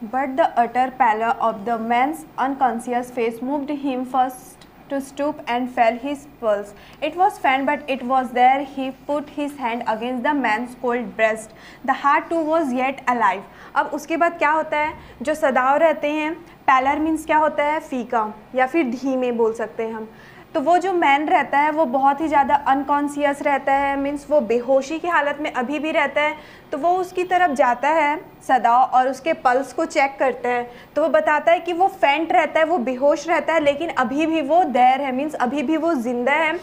But the utter pallor of the man's unconscious face moved him first to stoop and felt his pulse. It was faint, but it was there. He put his hand against the man's cold breast. The heart too was yet alive. अब उसके बाद क्या होता है, जो सदाव रहते हैं, parallel means क्या होता है, फीका या फिर धीमे बोल सकते हैं हम। तो वो जो मैन रहता है वो बहुत ही ज़्यादा अनकॉन्शियस रहता है, मीन्स वो बेहोशी की हालत में अभी भी रहता है। तो वो उसकी तरफ जाता है सदाव और उसके पल्स को चेक करता है। तो वो बताता है कि वो फेंट रहता है, वो बेहोश रहता है, लेकिन अभी भी वो देर है, मीन्स अभी भी वो जिंदा है।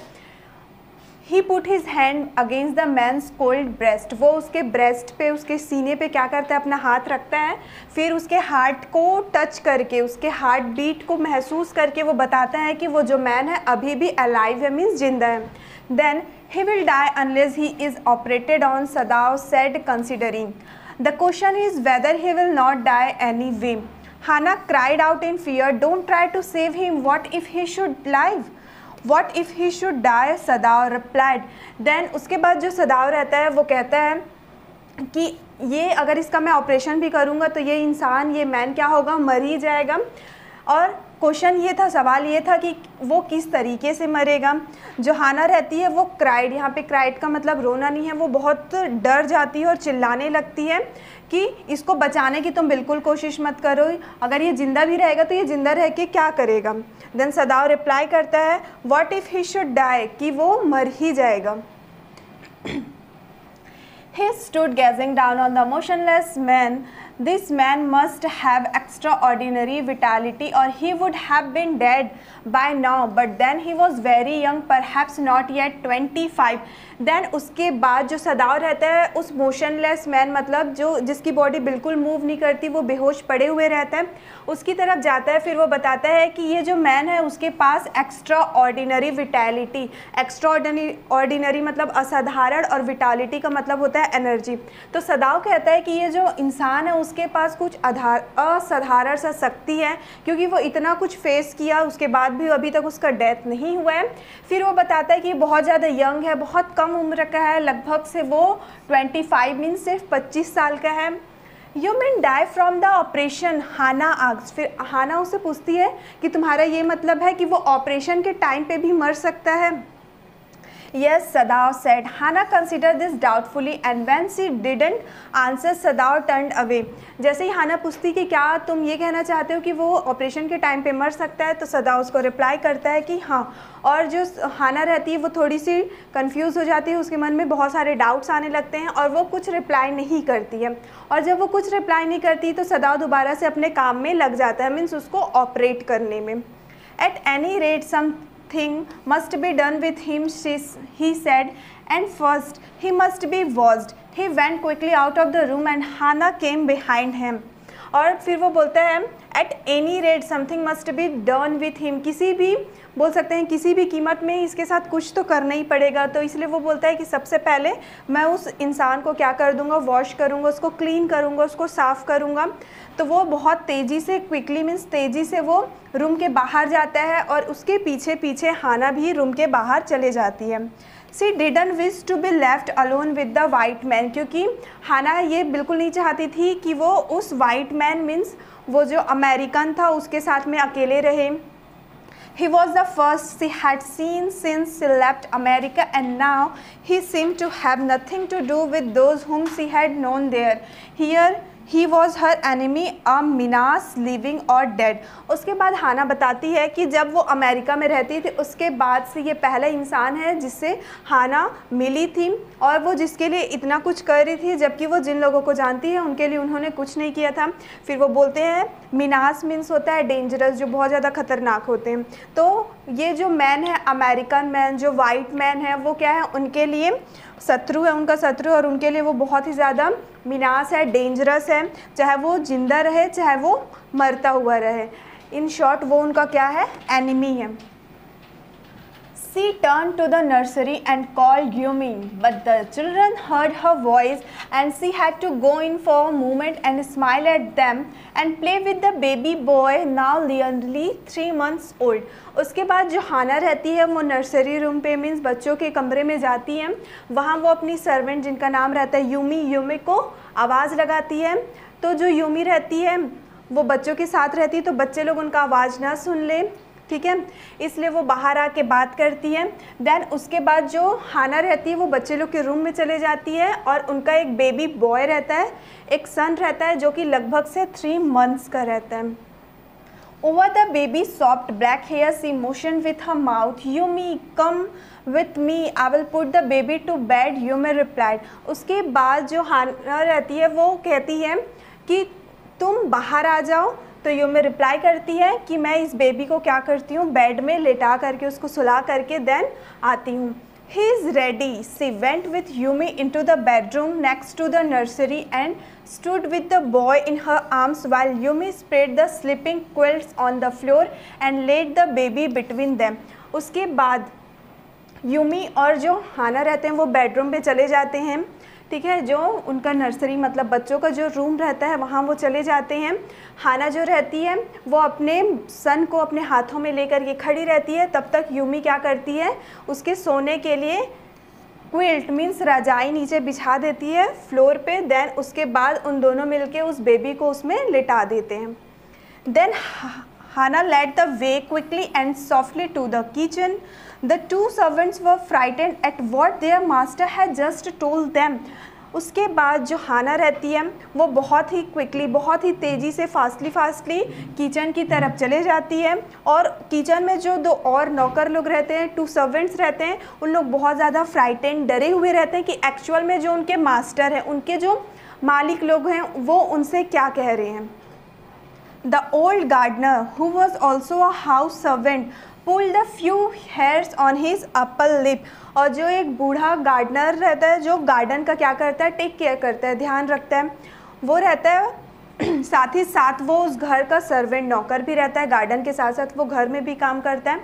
He put his hand against the man's cold breast. वो उसके ब्रेस्ट पे, उसके सीने पे क्या करता है, अपना हाथ रखता है। फिर उसके हार्ट को टच करके, उसके हार्ट बीट को महसूस करके वो बताता है कि वो जो मैन है अभी भी अलाइव है, मीन्स जिंदा है। Then he will die unless he is operated on, Sadao said considering. The question is whether he will not die anyway. Hannah cried out in fear, don't try to save him, what if he should live, What if he should die? Sadao replied. Then उसके बाद जो सदाव रहता है वो कहता है कि ये अगर इसका मैं ऑपरेशन भी करूँगा तो ये इंसान, ये मैन क्या होगा, मर ही जाएगा। और क्वेश्चन ये था, सवाल ये था कि वो किस तरीके से मरेगा। जो हाना रहती है वो क्राइड, यहाँ पे क्राइड का मतलब रोना नहीं है, वो बहुत डर जाती है और चिल्लाने लगती है कि इसको बचाने की तुम बिल्कुल कोशिश मत करो, अगर ये ज़िंदा भी रहेगा तो ये ज़िंदा रह के क्या करेगा। देन सदाव रिप्लाई करता है what if he should die, कि वो मर ही जाएगा। He stood gazing down on the motionless man. This man must have extraordinary vitality or he would have been dead by now. But then he was very young, perhaps not yet 25. Then उसके बाद जो सदाव रहता है उस motionless man, मतलब जो जिसकी body बिल्कुल मूव नहीं करती, वो बेहोश पड़े हुए रहता है, उसकी तरफ जाता है। फिर वो बताता है कि ये जो मैन है उसके पास extraordinary vitality, extraordinary मतलब असाधारण और विटालिटी का मतलब होता है एनर्जी। तो सदाव कहता है कि ये जो इंसान है उसके पास कुछ असाधारण सा शक्ति है, क्योंकि वो इतना कुछ फेस किया उसके बाद भी अभी तक उसका डेथ नहीं हुआ है। फिर वो बताता है कि ये बहुत ज़्यादा यंग है, बहुत कम उम्र का है, लगभग से वो 25 मीन्स सिर्फ 25 साल का है। You mean die from the operation, Hannah asks. फिर हाना उससे पूछती है कि तुम्हारा ये मतलब है कि वो ऑपरेशन के टाइम पे भी मर सकता है। Yes, Sadav said. Hana considered this doubtfully and when she didn't answer, Sadav turned away. जैसे ही हाना पूछती कि क्या तुम ये कहना चाहते हो कि वो ऑपरेशन के टाइम पे मर सकता है, तो सदाव उसको रिप्लाई करता है कि हाँ। और जो हाना रहती है वो थोड़ी सी कंफ्यूज हो जाती है, उसके मन में बहुत सारे डाउट्स आने लगते हैं और वो कुछ रिप्लाई नहीं करती है। और जब वो कुछ रिप्लाई नहीं करती तो सदाव दोबारा से अपने काम में लग जाता है, मीन्स उसको ऑपरेट करने में। At any rate something must be done with him, he said, and first he must be washed. He went quickly out of the room and Hana came behind him. और फिर वो बोलता है at any rate something must be done with him, किसी भी बोल सकते हैं किसी भी कीमत में इसके साथ कुछ तो करना ही पड़ेगा। तो इसलिए वो बोलता है कि सबसे पहले मैं उस इंसान को क्या कर दूंगा, वॉश करूंगा, उसको क्लीन करूंगा, उसको साफ़ करूंगा। तो वो बहुत तेज़ी से, क्विकली मीन्स तेज़ी से वो रूम के बाहर जाता है और उसके पीछे पीछे हाना भी रूम के बाहर चले जाती है। She didn't wish to be left alone with the white man, क्योंकि हाना ये बिल्कुल नहीं चाहती थी कि वो उस वाइट मैन मीन्स वो जो अमेरिकन था उसके साथ में अकेले रहे। He was the first she had seen since she left America, and now he seemed to have nothing to do with those whom she had known there. Here he was her enemy a menace living or dead. उसके बाद हाना बताती है कि जब वो America में रहती थी उसके बाद से ये पहला इंसान है जिससे हाना मिली थी और वो जिसके लिए इतना कुछ कर रही थी, जबकि वो जिन लोगों को जानती है उनके लिए उन्होंने कुछ नहीं किया था। फिर वो बोलते हैं मिनास मीन्स होता है डेंजरस, जो बहुत ज़्यादा खतरनाक होते हैं। तो ये जो मैन है अमेरिकन मैन, जो वाइट मैन है, वो क्या है, उनके लिए शत्रु है, उनका शत्रु, और उनके लिए वो बहुत ही ज़्यादा मिनास है, डेंजरस है, चाहे वो जिंदा रहे चाहे वो मरता हुआ रहे। इन शॉर्ट वो उनका क्या है, एनिमी है। She turned to the nursery and called Yumi, but the children heard her voice and she had to go in for a moment and smile at them and play with the baby boy now nearly 3 months old. उसके बाद जो हाना रहती है वो nursery room पे means बच्चों के कमरे में जाती है। वहाँ वो अपनी सर्वेंट जिनका नाम रहता है यूमी को आवाज़ लगाती है। तो जो यूमी रहती है वो बच्चों के साथ रहती है तो बच्चे लोग उनका आवाज़ ना सुन लें, ठीक है, इसलिए वो बाहर आके बात करती है। देन उसके बाद जो हाना रहती है वो बच्चे लोग के रूम में चले जाती है और उनका एक बेबी बॉय रहता है, एक सन रहता है जो कि लगभग से 3 मंथ्स का रहता है। Over the baby soft black hair she motion with her mouth, Yumi come with me, I will put the baby to bed, Yumi replied. उसके बाद जो हाना रहती है वो कहती है कि तुम बाहर आ जाओ, तो यूमी रिप्लाई करती है कि मैं इस बेबी को क्या करती हूँ, बेड में लेटा करके उसको सुला करके देन आती हूँ। He is ready. She went with Yumi into the bedroom next to the nursery and stood with the boy in her arms while Yumi spread the sleeping quilts on the floor and laid the baby between them. उसके बाद Yumi और जो हाना रहते हैं वो bedroom में चले जाते हैं, ठीक है, जो उनका नर्सरी मतलब बच्चों का जो रूम रहता है वहाँ वो चले जाते हैं। हाना जो रहती है वो अपने सन को अपने हाथों में लेकर के खड़ी रहती है, तब तक यूमी क्या करती है, उसके सोने के लिए क्विल्ट मीन्स रजाई नीचे बिछा देती है फ्लोर पे। देन उसके बाद उन दोनों मिलके उस बेबी को उसमें लिटा देते हैं। Then Hannah led the way quickly and softly to the kitchen. The 2 servants were frightened at what their master had just told them. उसके बाद जो हाना रहती है वो बहुत ही क्विकली, बहुत ही तेज़ी से फास्टली किचन की तरफ चले जाती है और किचन में जो 2 और नौकर लोग रहते हैं, 2 सर्वेंट्स रहते हैं, उन लोग बहुत ज़्यादा फ्राइटेंड, डरे हुए रहते हैं कि एक्चुअल में जो उनके मास्टर हैं, उनके जो मालिक लोग हैं वो उनसे क्या कह रहे हैं। The old gardener, who was also a house servant, pulled a few hairs on his upper lip. और जो एक बूढ़ा गार्डनर रहता है जो गार्डन का क्या करता है, टेक केयर करता है, ध्यान रखता है, वो रहता है। साथ ही साथ वो उस घर का सर्वेंट, नौकर भी रहता है, गार्डन के साथ साथ वो घर में भी काम करता है।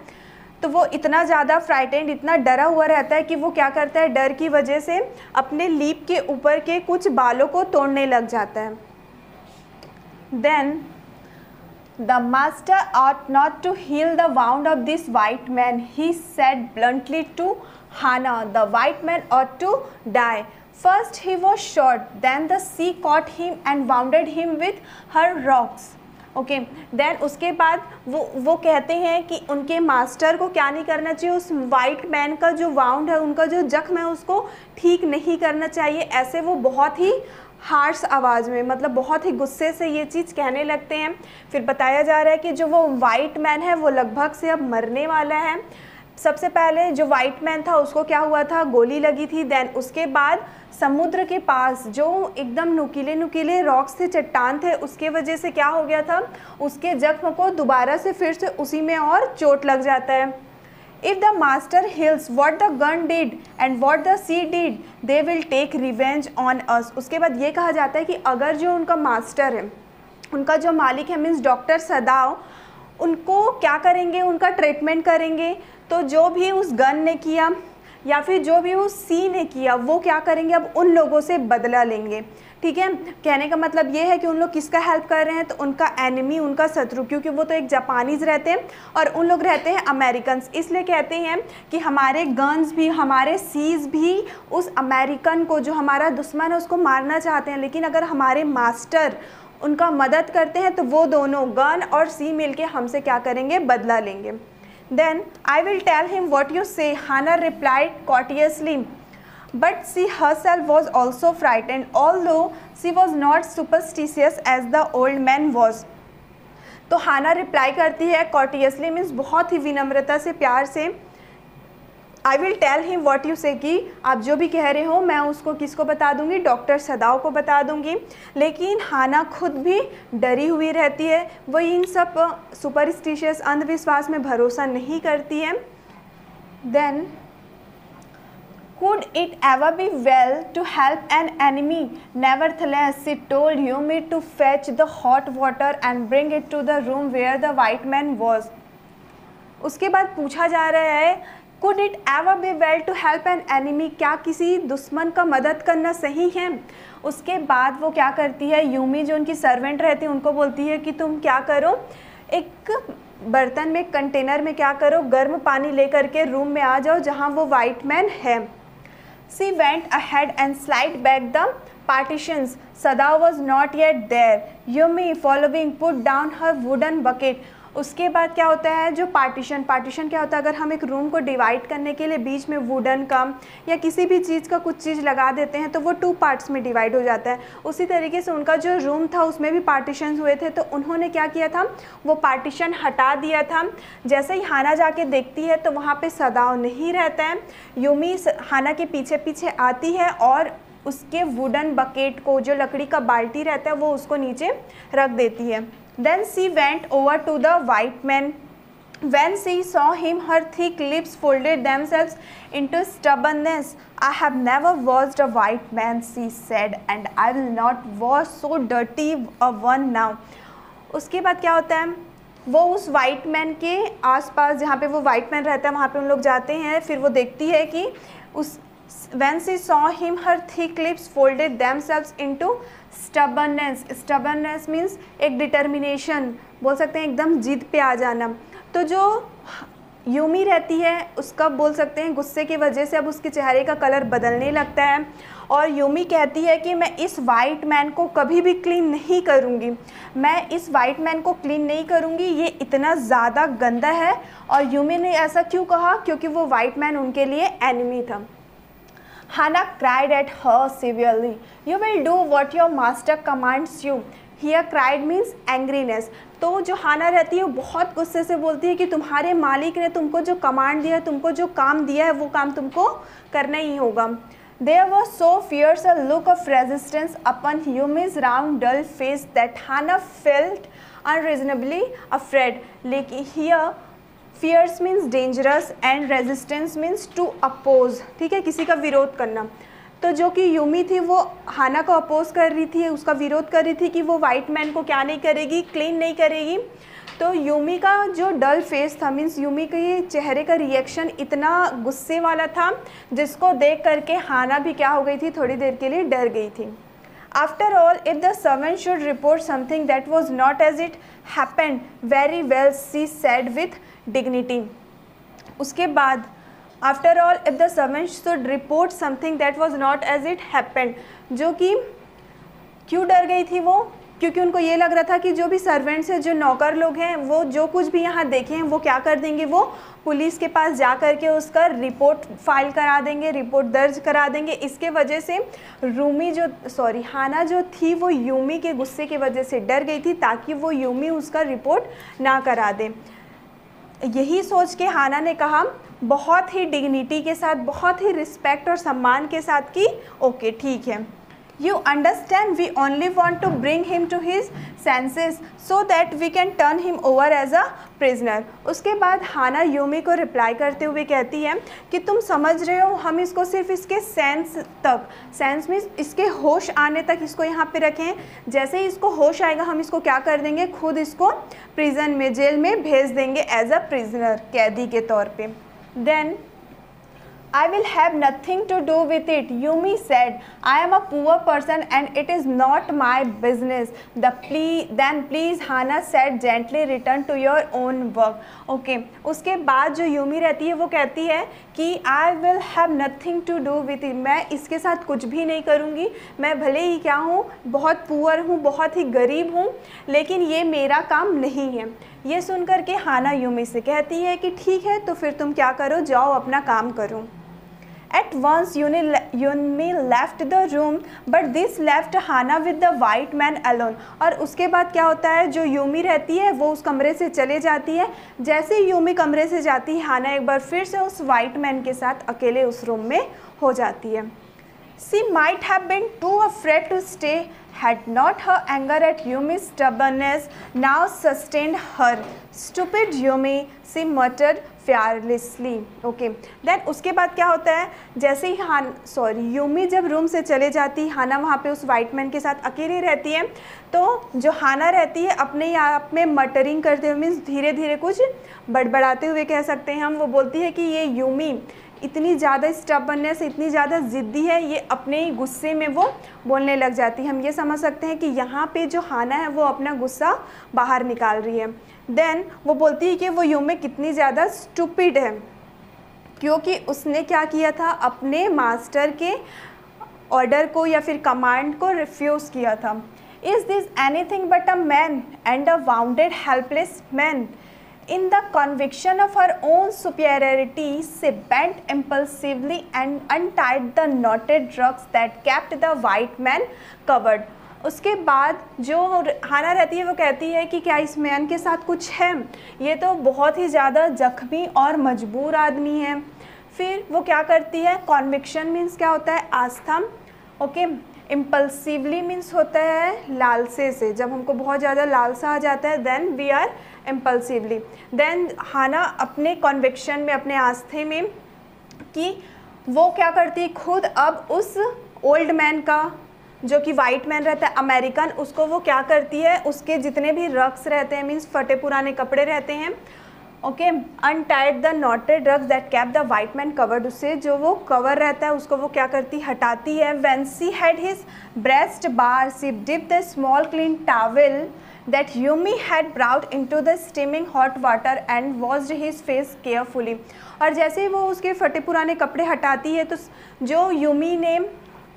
तो वो इतना ज़्यादा फ्राइटेंड, इतना डरा हुआ रहता है कि वो क्या करता है, डर की वजह से अपने लीप के ऊपर के कुछ बालों को तोड़ने लग जाता है। Then The master ought not to heal the wound of this white man, he said bluntly to Hannah. The white man ought to die. First he was shot, then the sea caught him and wounded him with her rocks. Okay, then उसके बाद वो कहते हैं कि उनके master को क्या नहीं करना चाहिए, उस वाइट मैन का जो वाउंड है, उनका जो जख्म है उसको ठीक नहीं करना चाहिए। ऐसे वो बहुत ही हार्श आवाज़ में, मतलब बहुत ही गुस्से से ये चीज़ कहने लगते हैं। फिर बताया जा रहा है कि जो वो वाइट मैन है वो लगभग से अब मरने वाला है। सबसे पहले जो वाइट मैन था उसको क्या हुआ था, गोली लगी थी। देन उसके बाद समुद्र के पास जो एकदम नुकीले नुकीले रॉक्स थे, चट्टान थे, उसके वजह से क्या हो गया था, उसके जख्म को दोबारा से फिर से उसी में और चोट लग जाता है। If the master heals what the gun did and what the sea did, they will take revenge on us. उसके बाद ये कहा जाता है कि अगर जो उनका मास्टर है, उनका जो मालिक है मीन्स डॉक्टर सदाव, उनको क्या करेंगे, उनका ट्रीटमेंट करेंगे, तो जो भी उस गन ने किया या फिर जो भी उस सी ने किया वो क्या करेंगे, अब उन लोगों से बदला लेंगे। ठीक है, कहने का मतलब ये है कि उन लोग किसका हेल्प कर रहे हैं, तो उनका एनिमी, उनका शत्रु, क्योंकि वो तो एक जापानीज़ रहते हैं और उन लोग रहते हैं अमेरिकन्स। इसलिए कहते हैं कि हमारे गन्स भी, हमारे सीज भी उस अमेरिकन को, जो हमारा दुश्मन है, उसको मारना चाहते हैं, लेकिन अगर हमारे मास्टर उनका मदद करते हैं तो वो दोनों गन और सी मिलके हमसे क्या करेंगे, बदला लेंगे। Then I will tell him what you say, Hannah replied courteously. But she herself was also frightened, although she was not superstitious as the old man was. तो हाना रिप्लाई करती है courteously मीन्स बहुत ही विनम्रता से, प्यार से। I will tell him what you say, कि आप जो भी कह रहे हो मैं उसको किसको बता दूंगी, डॉक्टर सदाव को बता दूंगी। लेकिन हाना खुद भी डरी हुई रहती है, वो इन सब सुपरस्टिशियस अंधविश्वास में भरोसा नहीं करती है। Then Could it ever be well to help an enemy? Nevertheless, she told Yumi to fetch the hot water and bring it to the room where the white man was. उसके बाद पूछा जा रहा है, Could it ever be well to help an enemy? क्या किसी दुश्मन का मदद करना सही है? उसके बाद वो क्या करती है, यूमी जो उनकी सर्वेंट रहती है उनको बोलती है कि तुम क्या करो, एक बर्तन में, कंटेनर में क्या करो, गर्म पानी लेकर के रूम में आ जाओ जहाँ वो वाइट मैन है। She went ahead and slid back the partitions. Sada was not yet there. Yumi following put down her wooden bucket. उसके बाद क्या होता है, जो पार्टीशन क्या होता है, अगर हम एक रूम को डिवाइड करने के लिए बीच में वुडन का या किसी भी चीज़ का कुछ चीज़ लगा देते हैं तो वो 2 पार्ट्स में डिवाइड हो जाता है। उसी तरीके से उनका जो रूम था उसमें भी पार्टीशंस हुए थे, तो उन्होंने क्या किया था, वो पार्टीशन हटा दिया था। जैसे ही हाना जाके देखती है तो वहाँ पे सदाओ नहीं रहता है। यूमी हाना के पीछे पीछे आती है और उसके वुडन बकेट को, जो लकड़ी का बाल्टी रहता है, वो उसको नीचे रख देती है। Then she went over to the white man. When she saw him, her thick lips folded themselves into stubbornness. I have never washed a white man, she said, and I will not wash so dirty a one now. उसके बाद क्या होता है, वो उस white man के आसपास, जहाँ पे वो वाइट मैन रहता है, वहाँ पे उन लोग जाते हैं। फिर वो देखती है कि उस When she saw him, her thick lips folded themselves into stubbornness. Stubbornness means एक determination, बोल सकते हैं एकदम जिद पे आ जाना। तो जो यूमी रहती है उसका बोल सकते हैं गुस्से की वजह से अब उसके चेहरे का कलर बदलने लगता है और यूमी कहती है कि मैं इस वाइट मैन को कभी भी क्लीन नहीं करूँगी, मैं इस वाइट मैन को क्लीन नहीं करूँगी, ये इतना ज़्यादा गंदा है। और यूमी ने ऐसा क्यों कहा, क्योंकि वो वाइट मैन उनके लिए एनिमी था। Hana cried at her severely. You will do what your master commands you. Here cried means angriness. तो जो हाना रहती है वो बहुत गुस्से से बोलती है कि तुम्हारे मालिक ने तुमको जो कमांड दिया है, तुमको जो काम दिया है, वो काम तुमको करना ही होगा। There was so fierce a look of resistance upon Yumi's round dull face that Hana felt unreasonably afraid. लेकिन here fierce means dangerous and resistance means to oppose, ठीक है, किसी का विरोध करना। तो जो कि यूमी थी वो हाना को अपोज कर रही थी, उसका विरोध कर रही थी कि वो वाइट मैन को क्या नहीं करेगी, क्लीन नहीं करेगी। तो यूमी का जो डल फेस था, मीन्स यूमी के चेहरे का रिएक्शन इतना गुस्से वाला था जिसको देख करके हाना भी क्या हो गई थी, थोड़ी देर के लिए डर गई थी। After all, if the servant should report something that was not as it happened, very well, she said with dignity. उसके बाद after all if the servant should report something that was not as it happened, जो कि क्यों डर गई थी वो, क्योंकि उनको ये लग रहा था कि जो भी सर्वेंट्स हैं, जो नौकर लोग हैं, वो जो कुछ भी यहाँ देखें वो क्या कर देंगे, वो पुलिस के पास जा कर के उसका रिपोर्ट फाइल करा देंगे, रिपोर्ट दर्ज करा देंगे। इसके वजह से हाना जो थी वो यूमी के गुस्से की वजह से डर गई थी ताकि वो यूमी उसका रिपोर्ट ना करा दे। यही सोच के हाना ने कहा बहुत ही डिग्निटी के साथ, बहुत ही रिस्पेक्ट और सम्मान के साथ कि ओके ठीक है, you understand, we only want to bring him to his senses so that we can turn him over as a prisoner. उसके बाद हाना यूमी को रिप्लाई करते हुए कहती है कि तुम समझ रहे हो, हम इसको सिर्फ इसके सेंस तक, सेंस मीन्स इसके होश आने तक इसको यहाँ पे रखें, जैसे ही इसको होश आएगा हम इसको क्या कर देंगे, खुद इसको प्रिजन में, जेल में भेज देंगे एज अ प्रिजनर, कैदी के तौर पे। Then I will have nothing to do with it, Yumi said. I am a poor person and it is not my business. Then please, Hana said gently, return to your own work. Okay. उसके बाद जो Yumi रहती है वो कहती है कि I will have nothing to do with it. मैं इसके साथ कुछ भी नहीं करूँगी, मैं भले ही क्या हूँ, बहुत पुअर हूँ, बहुत ही गरीब हूँ, लेकिन ये मेरा काम नहीं है। ये सुनकर के हाना यूमी से कहती है कि ठीक है, तो फिर तुम क्या करो, जाओ अपना काम करो। At once Yumi left the room, but this left Hana with the white man alone. और उसके बाद क्या होता है, जो यूमी रहती है वो उस कमरे से चले जाती है। जैसे ही यूमी कमरे से जाती है, हाना एक बार फिर से उस वाइट मैन के साथ अकेले उस रूम में हो जाती है। She might have been too afraid to stay had not her anger at Yumi's stubbornness now sustained her. Stupid Yumi, she muttered fearlessly. Okay. Then उसके बाद क्या होता है, जैसे ही यूमी जब रूम से चले जाती, हाना वहाँ पे उस वाइट मैन के साथ अकेली रहती है, तो जो हाना रहती है अपने आप में मटरिंग करते हुए, मीन्स धीरे धीरे कुछ बड़बड़ाते हुए कह सकते हैं हम, वो बोलती है कि ये यूमी इतनी ज़्यादा स्टबर्ननेस, इतनी ज़्यादा ज़िद्दी है, ये अपने ही गुस्से में वो बोलने लग जाती है। हम ये समझ सकते हैं कि यहाँ पे जो हाना है वो अपना गुस्सा बाहर निकाल रही है। देन वो बोलती है कि वो यूमी कितनी ज़्यादा स्टूपिड है, क्योंकि उसने क्या किया था, अपने मास्टर के ऑर्डर को या फिर कमांड को रिफ्यूज़ किया था। Is this anything but a man and a bounded helpless man. In the conviction of her own superiority, she bent impulsively and untied the knotted rugs that kept the white man covered. उसके बाद जो हाना रहती है वो कहती है कि क्या इस मैन के साथ कुछ है, ये तो बहुत ही ज़्यादा जख्मी और मजबूर आदमी है। फिर वो क्या करती है, कॉन्विक्शन मीन्स क्या होता है, आस्था, ओके। इम्पल्सिवली मीन्स होता है लालसे से, जब हमको बहुत ज़्यादा लालसा आ जाता है then we are impulsively. Then Hana अपने कॉन्विक्शन में, अपने आस्थे में कि वो क्या करती है, खुद अब उस ओल्ड मैन का, जो कि वाइट मैन रहता है अमेरिकन, उसको वो क्या करती है, उसके जितने भी रग्स रहते हैं मीन्स फटे पुराने कपड़े रहते हैं, okay, untied the noted rugs that cap the white man covered, उससे जो वो कवर रहता है उसको वो क्या करती, हटाती है। When she had his breast bare she dip the small clean towel that Yumi had brought into the steaming hot water and washed his face carefully। और जैसे ही वो उसके फटे पुराने कपड़े हटाती है तो जो यूमी ने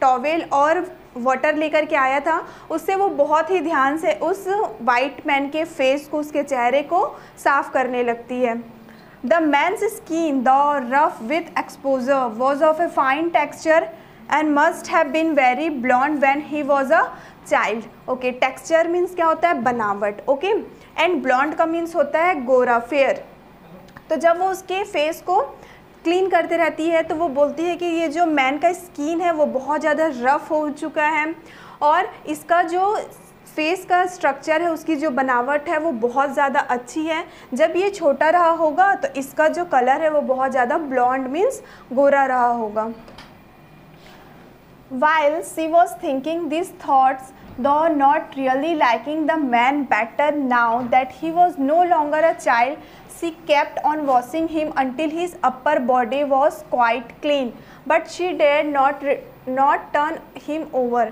टॉवेल और वाटर लेकर के आया था उससे वो बहुत ही ध्यान से उस वाइट मैन के फेस को, उसके चेहरे को साफ करने लगती है। The man's skin the rough with exposure was of a fine texture and must have been very blond when he was a child. Okay, texture means क्या होता है, बनावट, ओके, एंड ब्लॉन्ड का मीन्स होता है गोरा, फेयर। तो जब वो उसके फेस को क्लीन करते रहती है तो वो बोलती है कि ये जो मैन का स्किन है वो बहुत ज़्यादा रफ़ हो चुका है और इसका जो फेस का स्ट्रक्चर है, उसकी जो बनावट है वो बहुत ज़्यादा अच्छी है। जब ये छोटा रहा होगा तो इसका जो कलर है वो बहुत ज़्यादा ब्लॉन्ड मीन्स गोरा रहा होगा। While she was thinking these thoughts, though not really liking the man better now that he was no longer a child, she kept on washing him until his upper body was quite clean. But she dared not turn him over.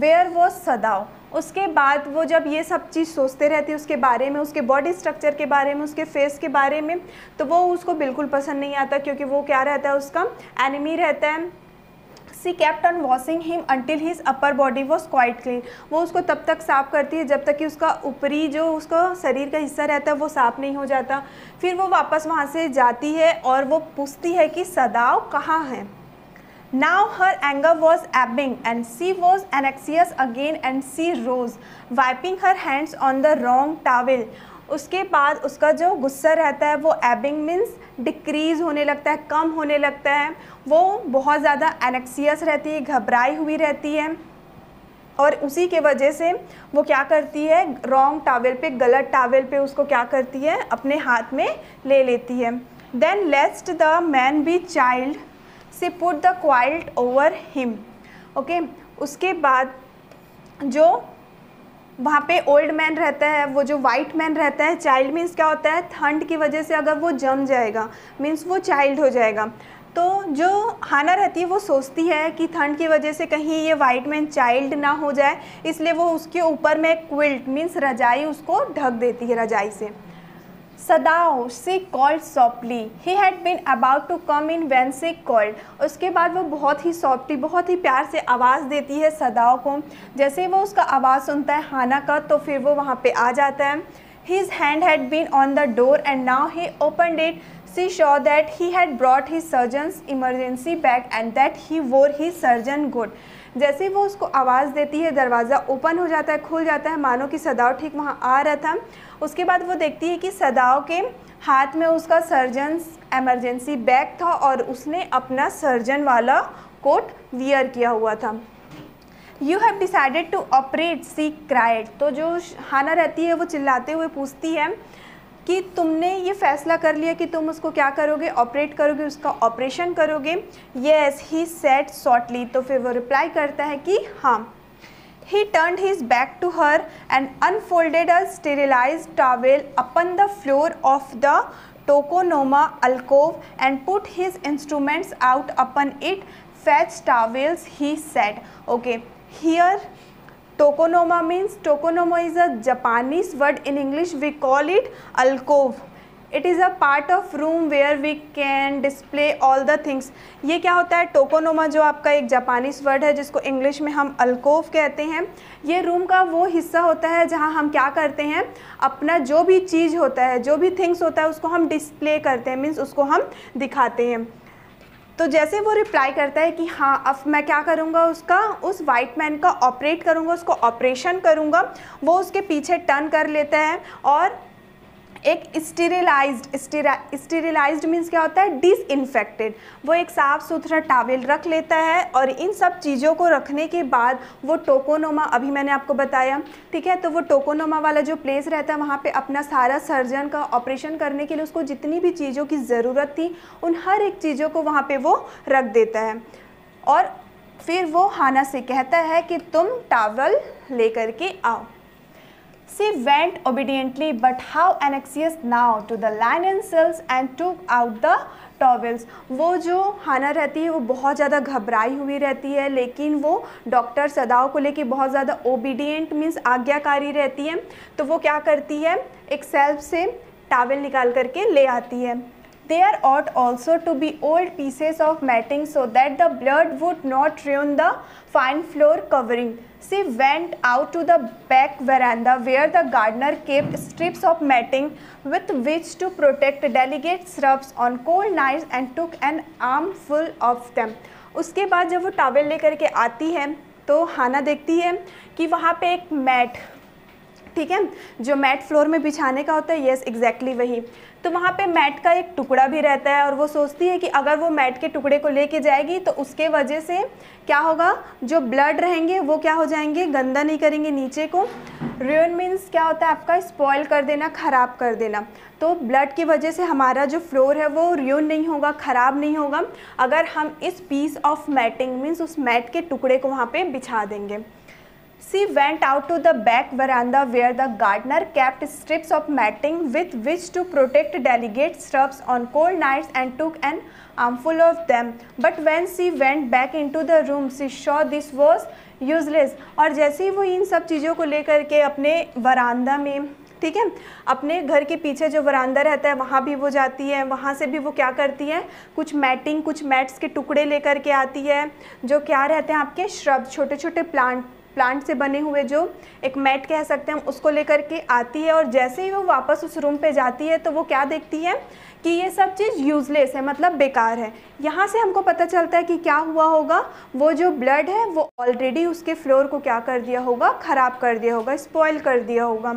Where was Sadao? उसके बाद वो जब ये सब चीज़ सोचते रहती है उसके बारे में, उसके बॉडी स्ट्रक्चर के बारे में, उसके फेस के बारे में, तो वो उसको बिल्कुल पसंद नहीं आता क्योंकि वो क्या रहता है, उसका एनिमी रहता है। She kept on washing him until his upper body was quite clean। वो उसको तब तक साफ़ करती है जब तक कि उसका ऊपरी जो उसका शरीर का हिस्सा रहता है वो साफ़ नहीं हो जाता। फिर वो वापस वहाँ से जाती है और वो पूछती है कि सदाव कहाँ है। Now her anger was ebbing and she was anxious again and she rose, wiping her hands on the wrong towel। उसके बाद उसका जो गुस्सा रहता है वो एबिंग मीन्स डिक्रीज़ होने लगता है, कम होने लगता है। वो बहुत ज़्यादा एनेक्सियस रहती है, घबराई हुई रहती है और उसी के वजह से वो क्या करती है, रॉन्ग टावल पे, गलत टावल पे उसको क्या करती है, अपने हाथ में ले लेती है। Then lest the man be chilled she put the quilt over him. Okay, उसके बाद जो वहाँ पे ओल्ड मैन रहता है, वो जो वाइट मैन रहता है, चाइल्ड मीन्स क्या होता है, ठंड की वजह से अगर वो जम जाएगा मीन्स वो चाइल्ड हो जाएगा। तो जो हाना रहती है वो सोचती है कि ठंड की वजह से कहीं ये वाइट मैन चाइल्ड ना हो जाए, इसलिए वो उसके ऊपर में क्विल्ट मीन्स रजाई उसको ढक देती है रजाई से। Sadao she called softly, he had been about to come in when she called. उसके बाद वो बहुत ही सॉफ्टली, बहुत ही प्यार से आवाज़ देती है सदाओ को। जैसे ही वो उसका आवाज़ सुनता है हाना का तो फिर वो वहाँ पे आ जाता है। His hand had been on the door and now he opened it. She saw that he had brought his surgeon's emergency bag and that he wore his surgeon good. जैसे ही वो उसको आवाज़ देती है दरवाज़ा ओपन हो जाता है, खुल जाता है, मानो कि सदाओ ठीक वहाँ आ रहा था। उसके बाद वो देखती है कि सदाओ के हाथ में उसका सर्जन्स एमरजेंसी बैग था और उसने अपना सर्जन वाला कोट वियर किया हुआ था। You have decided to operate, she cried। तो जो हाना रहती है वो चिल्लाते हुए पूछती है कि तुमने ये फैसला कर लिया कि तुम उसको क्या करोगे, ऑपरेट करोगे, उसका ऑपरेशन करोगे। Yes, he said shortly। तो फिर वो रिप्लाई करता है कि हाँ। He turned his back to her and unfolded a sterilized towel upon the floor of the tokonoma alcove and put his instruments out upon it. Fetch towels, he said। Okay, here tokonoma means, tokonoma is a Japanese word, in English we call it alcove। It is a part of room where we can display all the things. ये क्या होता है, tokonoma जो आपका एक Japanese word है जिसको English में हम अल्कोव कहते हैं। ये रूम का वो हिस्सा होता है जहाँ हम क्या करते हैं, अपना जो भी चीज़ होता है, जो भी थिंग्स होता है उसको हम डिस्प्ले करते हैं, मीन्स उसको हम दिखाते हैं। तो जैसे वो रिप्लाई करता है कि हाँ अब मैं क्या करूँगा, उसका उस वाइट मैन का ऑपरेट करूँगा, उसको ऑपरेशन करूँगा, वो उसके पीछे टर्न कर लेता है और एक स्टीरिलाइज्ड मीन्स क्या होता है, डिसइंफेक्टेड, वो एक साफ़ सुथरा टॉवेल रख लेता है। और इन सब चीज़ों को रखने के बाद वो टोकोनोमा, अभी मैंने आपको बताया, ठीक है, तो वो टोकोनोमा वाला जो प्लेस रहता है वहाँ पे अपना सारा सर्जन का ऑपरेशन करने के लिए उसको जितनी भी चीज़ों की ज़रूरत थी उन हर एक चीज़ों को वहाँ पे वो रख देता है। और फिर वो हाना से कहता है कि तुम टॉवल लेकर के आओ। She went obediently, but how anxious now to the linen cells and took out the towels। वो जो हाना रहती है वो बहुत ज़्यादा घबराई हुई रहती है, लेकिन वो डॉक्टर सदाओ को लेके बहुत ज़्यादा ओबीडियंट मीन्स आज्ञाकारी रहती है। तो वो क्या करती है, एक सेल्फ से टॉवेल निकाल करके ले आती है। There ought also to be old pieces of matting so that the blood would not ruin the fine floor covering। She went out to the back veranda where the gardener kept strips of matting with which to protect delicate shrubs on cold nights and took an armful of them। उसके बाद जब वो towel लेकर के आती है तो हाना देखती है कि वहाँ पे एक मैट, ठीक है, जो मैट फ्लोर में बिछाने का होता है, यस एग्जैक्टली वही, तो वहाँ पे मैट का एक टुकड़ा भी रहता है। और वो सोचती है कि अगर वो मैट के टुकड़े को लेके जाएगी तो उसके वजह से क्या होगा, जो ब्लड रहेंगे वो क्या हो जाएंगे, गंदा नहीं करेंगे नीचे को। रुइन मीन्स क्या होता है आपका, स्पॉइल कर देना, ख़राब कर देना। तो ब्लड की वजह से हमारा जो फ्लोर है वो रुइन नहीं होगा, ख़राब नहीं होगा अगर हम इस पीस ऑफ मैटिंग मीन्स उस मैट के टुकड़े को वहाँ पर बिछा देंगे। She went out to the back veranda where the gardener kept strips of matting with which to protect delicate shrubs on cold nights and took an armful of them. But when she went back into the room, she saw this was useless। और जैसे ही वो इन सब चीज़ों को लेकर के अपने वरांदा में, ठीक है, अपने घर के पीछे जो वरांदा रहता है वहाँ भी वो जाती है। वहाँ से भी वो क्या करती है, कुछ मैटिंग, कुछ मैट्स के टुकड़े लेकर के आती है, जो क्या रहते हैं आपके श्रब, छोटे छोटे प्लांट से बने हुए, जो एक मैट कह सकते हैं, उसको लेकर के आती है। और जैसे ही वो वापस उस रूम पे जाती है तो वो क्या देखती है कि ये सब चीज़ यूज़लेस है, मतलब बेकार है। यहाँ से हमको पता चलता है कि क्या हुआ होगा, वो जो ब्लड है वो ऑलरेडी उसके फ्लोर को क्या कर दिया होगा, ख़राब कर दिया होगा, स्पॉइल कर दिया होगा।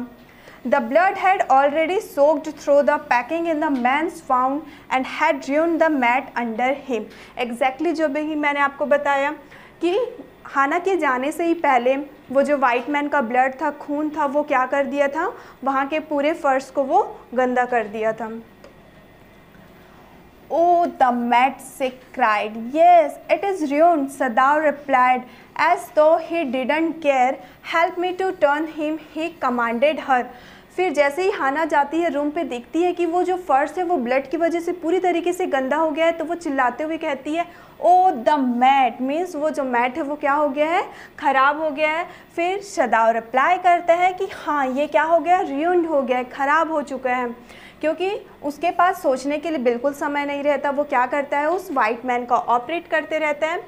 The blood had already soaked through the packing in the man's found and had ruined the mat under him। Exactly जो भी मैंने आपको बताया कि हाना के जाने से ही पहले वो जो वाइट मैन का ब्लड था, खून था, वो क्या कर दिया था, वहाँ के पूरे फर्श को वो गंदा कर दिया था। Oh, the mat, she cried. Yes, it is ruined, Sadao replied, as though he didn't care. Help me to turn him, he commanded her। फिर जैसे ही हाना जाती है रूम पे, देखती है कि वो जो फर्श है वो ब्लड की वजह से पूरी तरीके से गंदा हो गया है, तो वो चिल्लाते हुए कहती है, ओ द मैट, मीन्स वो जो मैट है वो क्या हो गया है, ख़राब हो गया है। फिर सदाओ रिप्लाई करता है कि हाँ ये क्या हो गया, ruined हो गया है, ख़राब हो चुका है। क्योंकि उसके पास सोचने के लिए बिल्कुल समय नहीं रहता, वो क्या करता है, उस वाइट मैन का ऑपरेट करते रहता है।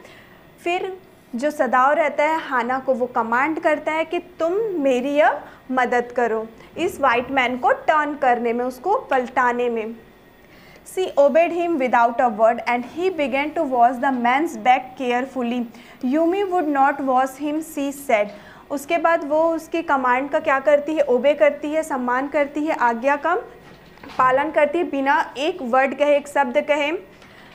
फिर जो सदाओ रहता है हाना को वो कमांड करता है कि तुम मेरी अब मदद करो इस वाइट मैन को टर्न करने में, उसको पलटाने में। She obeyed him without a word and he began to wash the man's back carefully। Yumi would not wash him, she said। उसके बाद वो उसके कमांड का क्या करती है, ओबे करती है, सम्मान करती है, आज्ञा का पालन करती है, बिना एक वर्ड कहे, एक शब्द कहे।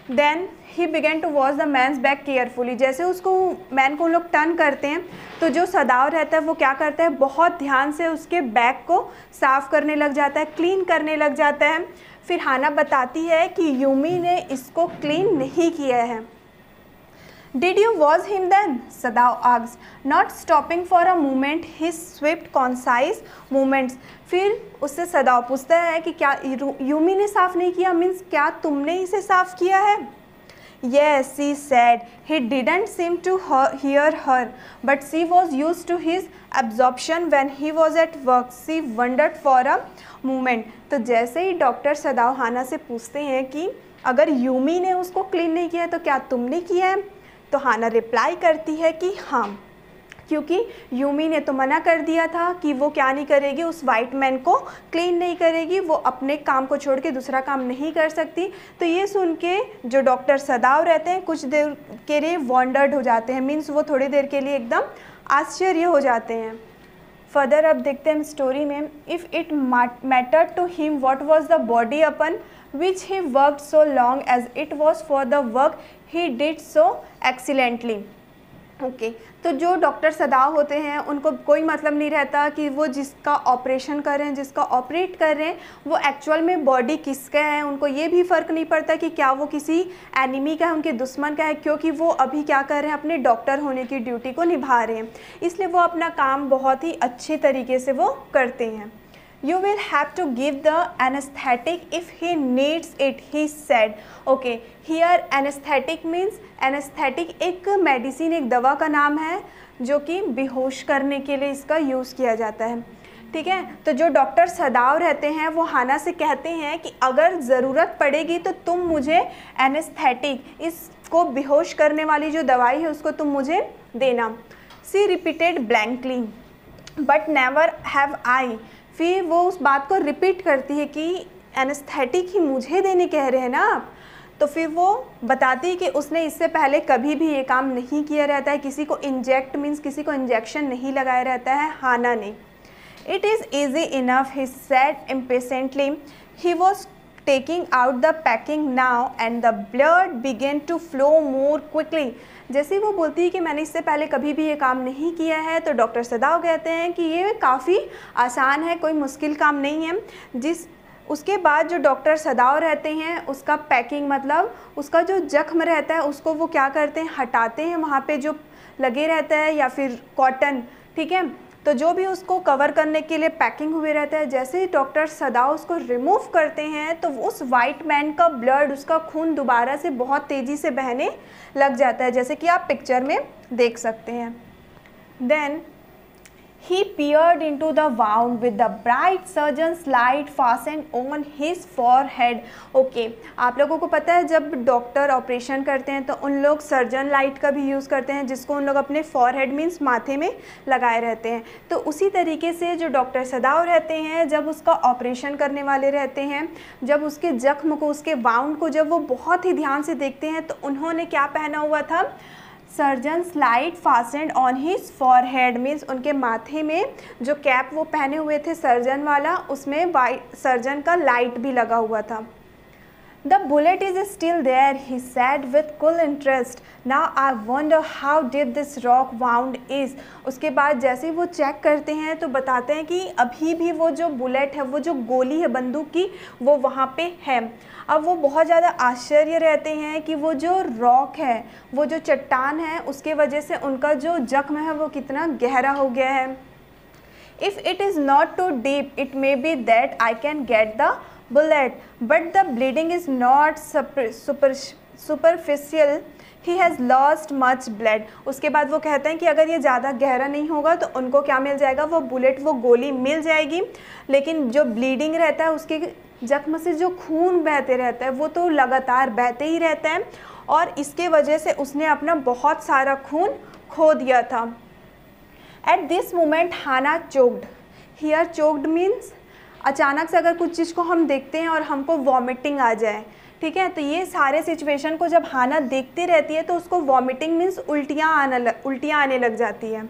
Then he began to wash the man's back carefully. जैसे उसको मैन को लोग टर्न करते हैं तो जो सदाव रहता है वो क्या करता है, बहुत ध्यान से उसके बैक को साफ़ करने लग जाता है, क्लीन करने लग जाता है। फिर हाना बताती है कि यूमी ने इसको क्लीन नहीं किया है। Did you wash him then? Sadao asked, not stopping for a moment his swift concise movements। फिर उससे सदाओ पूछता है कि क्या यूमी ने साफ़ नहीं किया, मीन्स क्या तुमने इसे साफ़ किया है। Yes, she said. He didn't seem to hear her, but she was used to his absorption when he was at work. She wondered for a moment. तो जैसे ही डॉक्टर सदाव हाना से पूछते हैं कि अगर यूमी ने उसको क्लीन नहीं किया तो क्या तुमने किया है, तो हाना रिप्लाई करती है कि हाँ, क्योंकि यूमी ने तो मना कर दिया था कि वो क्या नहीं करेगी, उस वाइट मैन को क्लीन नहीं करेगी, वो अपने काम को छोड़ के दूसरा काम नहीं कर सकती। तो ये सुन के जो डॉक्टर सदाव रहते हैं कुछ देर के लिए वॉन्डर्ड हो जाते हैं, मीन्स वो थोड़ी देर के लिए एकदम आश्चर्य हो जाते हैं। फर्दर अब देखते हैं स्टोरी में, if it matter to him what was the body upon which he worked so long as it was for the work he did so excellently. Okay, तो जो डॉक्टर सदाव होते हैं उनको कोई मतलब नहीं रहता कि वो जिसका ऑपरेशन कर रहे हैं, जिसका ऑपरेट कर रहे हैं, वो एक्चुअल में बॉडी किसका है। उनको ये भी फ़र्क नहीं पड़ता कि क्या वो किसी एनिमी का है, उनके दुश्मन का है, क्योंकि वो अभी क्या कर रहे हैं, अपने डॉक्टर होने की ड्यूटी को निभा रहे हैं। इसलिए वो अपना काम बहुत ही अच्छे तरीके से वो करते हैं। You will have to give the anesthetic if he needs it, he said. Okay, here anesthetic means anesthetic एक मेडिसिन, एक दवा का नाम है जो कि बेहोश करने के लिए इसका यूज़ किया जाता है। ठीक है, तो जो डॉक्टर सदाव रहते हैं वो हाना से कहते हैं कि अगर ज़रूरत पड़ेगी तो तुम मुझे एनेस्थेटिक, इसको बेहोश करने वाली जो दवाई है उसको तुम मुझे देना। She repeated blankly but never have I. फिर वो उस बात को रिपीट करती है कि एनेस्थेटिक ही मुझे देने कह रहे हैं ना आप। तो फिर वो बताती है कि उसने इससे पहले कभी भी ये काम नहीं किया रहता है, किसी को इंजेक्ट मीन्स किसी को इंजेक्शन नहीं लगाया रहता है हाना ने। It is easy enough, he said impatiently. He was taking out the packing now and the blood began to flow more quickly. जैसे वो बोलती है कि मैंने इससे पहले कभी भी ये काम नहीं किया है, तो डॉक्टर सदाव कहते हैं कि ये काफ़ी आसान है, कोई मुश्किल काम नहीं है। उसके बाद जो डॉक्टर सदाव रहते हैं उसका पैकिंग मतलब उसका जो जख्म रहता है उसको वो क्या करते हैं, हटाते हैं, वहाँ पे जो लगे रहता है या फिर कॉटन, ठीक है, तो जो भी उसको कवर करने के लिए पैकिंग हुए रहता है, जैसे ही डॉक्टर सदाव उसको रिमूव करते हैं तो उस वाइट मैन का ब्लड, उसका खून दोबारा से बहुत तेज़ी से बहने लग जाता है, जैसे कि आप पिक्चर में देख सकते हैं। Then he peered into the wound with the bright surgeon's light fastened on his forehead. Okay, आप लोगों को पता है जब डॉक्टर ऑपरेशन करते हैं तो उन लोग सर्जन लाइट का भी यूज़ करते हैं, जिसको उन लोग अपने फॉरहेड मीन्स माथे में लगाए रहते हैं। तो उसी तरीके से जो डॉक्टर सदाव रहते हैं जब उसका ऑपरेशन करने वाले रहते हैं, जब उसके जख्म को, उसके वाउंड को जब वो बहुत ही ध्यान से देखते हैं तो उन्होंने क्या पहना हुआ था, surgeons light fastened on his forehead means उनके माथे में जो कैप वो पहने हुए थे सर्जन वाला, उसमें वाइट सर्जन का लाइट भी लगा हुआ था। The bullet is still there, he said with cool interest. Now I wonder how deep this rock wound is. उसके बाद जैसे ही वो चेक करते हैं तो बताते हैं कि अभी भी वो जो बुलेट है, वो जो गोली है बंदूक की, वो वहाँ पे है। अब वो बहुत ज़्यादा आश्चर्य रहते हैं कि वो जो रॉक है, वो जो चट्टान है, उसके वजह से उनका जो जख्म है वो कितना गहरा हो गया है। If it is not too deep, it may be that I can get the bullet, but the bleeding is not superficial. He has lost much blood. उसके बाद वो कहते हैं कि अगर ये ज़्यादा गहरा नहीं होगा तो उनको क्या मिल जाएगा, वो बुलेट, वो गोली मिल जाएगी, लेकिन जो ब्लीडिंग रहता है, उसके जख्म से जो खून बहते रहता है वो तो लगातार बहते ही रहता है, और इसके वजह से उसने अपना बहुत सारा खून खो दिया था। At this moment Hana choked. Here choked means अचानक से अगर कुछ चीज़ को हम देखते हैं और हमको वॉमिटिंग आ जाए, ठीक है, तो ये सारे सिचुएशन को जब हाना देखती रहती है तो उसको वॉमिटिंग मीन्स उल्टियाँ आने लग जाती है।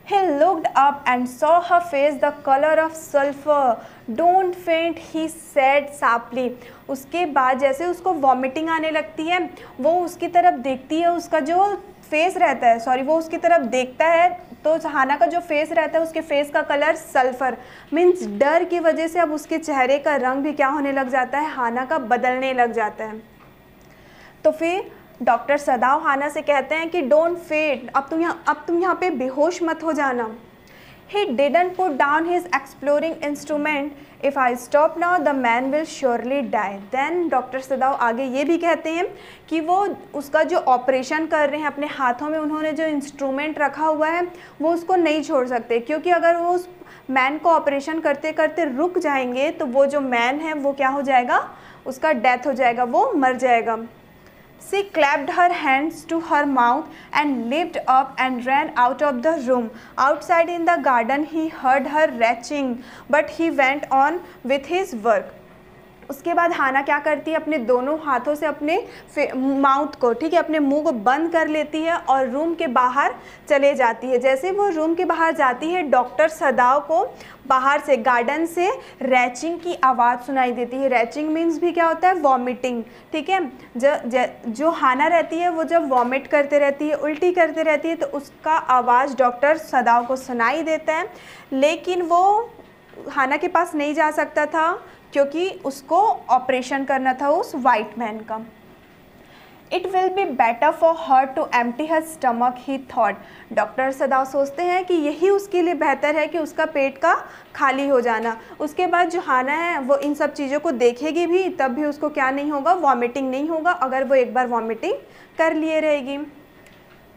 He looked up and saw her face the color of sulfur. Don't faint, he said sharply. उसके बाद जैसे उसको वॉमिटिंग आने लगती है, वो उसकी तरफ देखती है, उसका जो फेस रहता है, वो उसकी तरफ देखता है, तो हाना का जो फेस रहता है उसके फेस का कलर सल्फर मीन्स डर की वजह से अब उसके चेहरे का रंग भी क्या होने लग जाता है, हाना का बदलने लग जाता है। तो फिर डॉक्टर सदाव हाना से कहते हैं कि डोंट फेंट, अब तुम यहाँ पे बेहोश मत हो जाना। He didn't put down his exploring instrument. If I stop now, the man will surely die. Then doctor सदाव आगे ये भी कहते हैं कि वो उसका जो ऑपरेशन कर रहे हैं अपने हाथों में उन्होंने जो इंस्ट्रूमेंट रखा हुआ है वो उसको नहीं छोड़ सकते, क्योंकि अगर वो उस मैन को ऑपरेशन करते करते रुक जाएंगे तो वो जो मैन है वो क्या हो जाएगा, उसका डेथ हो जाएगा, वो मर जाएगा. She clapped her hands to her mouth and leaped up and ran out of the room. Outside in the garden he heard her retching, but he went on with his work. उसके बाद हाना क्या करती है, अपने दोनों हाथों से अपने माउथ को, ठीक है, अपने मुंह को बंद कर लेती है और रूम के बाहर चले जाती है. जैसे वो रूम के बाहर जाती है डॉक्टर सदाव को बाहर से गार्डन से रैचिंग की आवाज़ सुनाई देती है. रैचिंग मीन्स भी क्या होता है, वॉमिटिंग. ठीक है, जो हाना रहती है वो जब वॉमिट करते रहती है, उल्टी करते रहती है, तो उसका आवाज़ डॉक्टर सदाव को सुनाई देता है. लेकिन वो हाना के पास नहीं जा सकता था क्योंकि उसको ऑपरेशन करना था उस वाइट मैन का. It will be better for her to empty her stomach, he thought. Doctor Sadao सोचते हैं कि यही उसके लिए बेहतर है कि उसका पेट का खाली हो जाना. उसके बाद जो हाना है वो इन सब चीज़ों को देखेगी भी, तब भी उसको क्या नहीं होगा, वॉमिटिंग नहीं होगा, अगर वो एक बार वॉमिटिंग कर लिए रहेगी.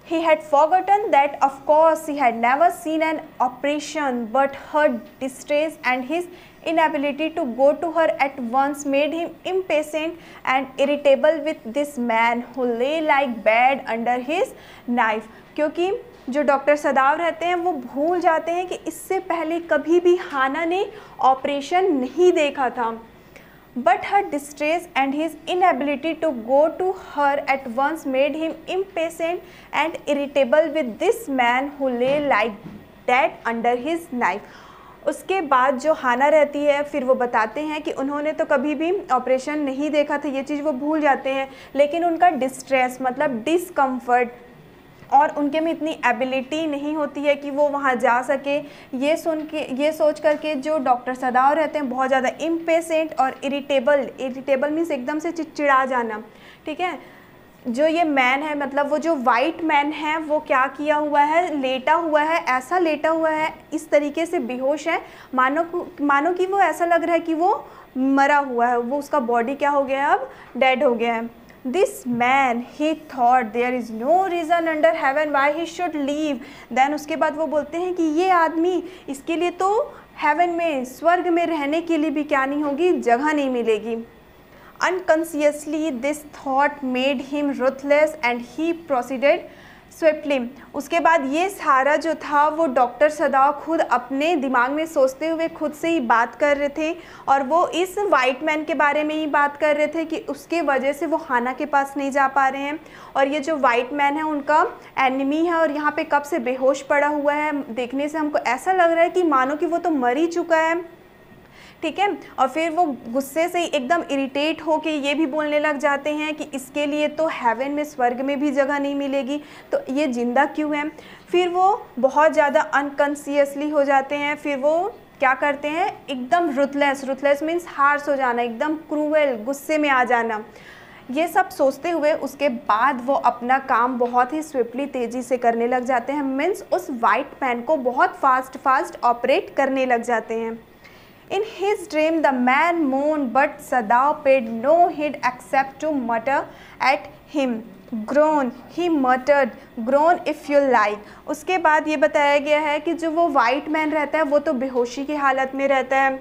He had forgotten that of course he had never seen an operation, but her distress and his inability to go to her at once made him impatient and irritable with this man who lay like bad under his knife. क्योंकि जो doctor सदाव रहते हैं वो भूल जाते हैं कि इससे पहले कभी भी हाना ने ऑपरेशन नहीं देखा था. But her distress and his inability to go to her at once made him impatient and irritable with this man who lay like dead under his knife. उसके बाद जो हाना रहती है फिर वो बताते हैं कि उन्होंने तो कभी भी ऑपरेशन नहीं देखा था, ये चीज़ वो भूल जाते हैं, लेकिन उनका डिस्ट्रेस मतलब डिसकम्फर्ट और उनके में इतनी एबिलिटी नहीं होती है कि वो वहाँ जा सके. ये सोच करके जो डॉक्टर सदाव रहते हैं बहुत ज़्यादा इम्पेशेंट और इरिटेबल मीन्स एकदम से चिड़चिड़ा जाना. ठीक है, जो ये मैन है मतलब वो जो वाइट मैन है वो क्या किया हुआ है, लेटा हुआ है, ऐसा लेटा हुआ है, इस तरीके से बेहोश है मानो कि वो ऐसा लग रहा है कि वो मरा हुआ है, वो उसका बॉडी क्या हो गया है, अब डेड हो गया है. This man, he thought, there is no reason under heaven why he should leave. Then उसके बाद वो बोलते हैं कि ये आदमी, इसके लिए तो हेवन में, स्वर्ग में रहने के लिए भी क्या नहीं होगी, जगह नहीं मिलेगी. Unconsciously this thought made him ruthless and he proceeded swiftly. उसके बाद ये सारा जो था वो डॉक्टर सदाव खुद अपने दिमाग में सोचते हुए खुद से ही बात कर रहे थे और वो इस वाइट मैन के बारे में ही बात कर रहे थे कि उसके वजह से वो हाना के पास नहीं जा पा रहे हैं और ये जो वाइट मैन है उनका एनिमी है और यहाँ पे कब से बेहोश पड़ा हुआ है. देखने से हमको ऐसा लग रहा है कि मानो कि वो तो मर ही चुका है. ठीक है, और फिर वो गुस्से से एकदम इरिटेट हो के ये भी बोलने लग जाते हैं कि इसके लिए तो हेवन में, स्वर्ग में भी जगह नहीं मिलेगी, तो ये ज़िंदा क्यों है. फिर वो बहुत ज़्यादा अनकॉन्शियसली हो जाते हैं. फिर वो क्या करते हैं, एकदम रुथलेस मीन्स हार्श हो जाना, एकदम क्रूएल, गुस्से में आ जाना. ये सब सोचते हुए उसके बाद वो अपना काम बहुत ही स्विफ्टली तेज़ी से करने लग जाते हैं. मीन्स उस वाइट मैन को बहुत फास्ट ऑपरेट करने लग जाते हैं. In his dream, the man moaned, but Sadav paid no heed except to mutter at him. Groan, he muttered, groan if you like. उसके बाद ये बताया गया है कि जो वो वाइट मैन रहता है वो तो बेहोशी की हालत में रहता है.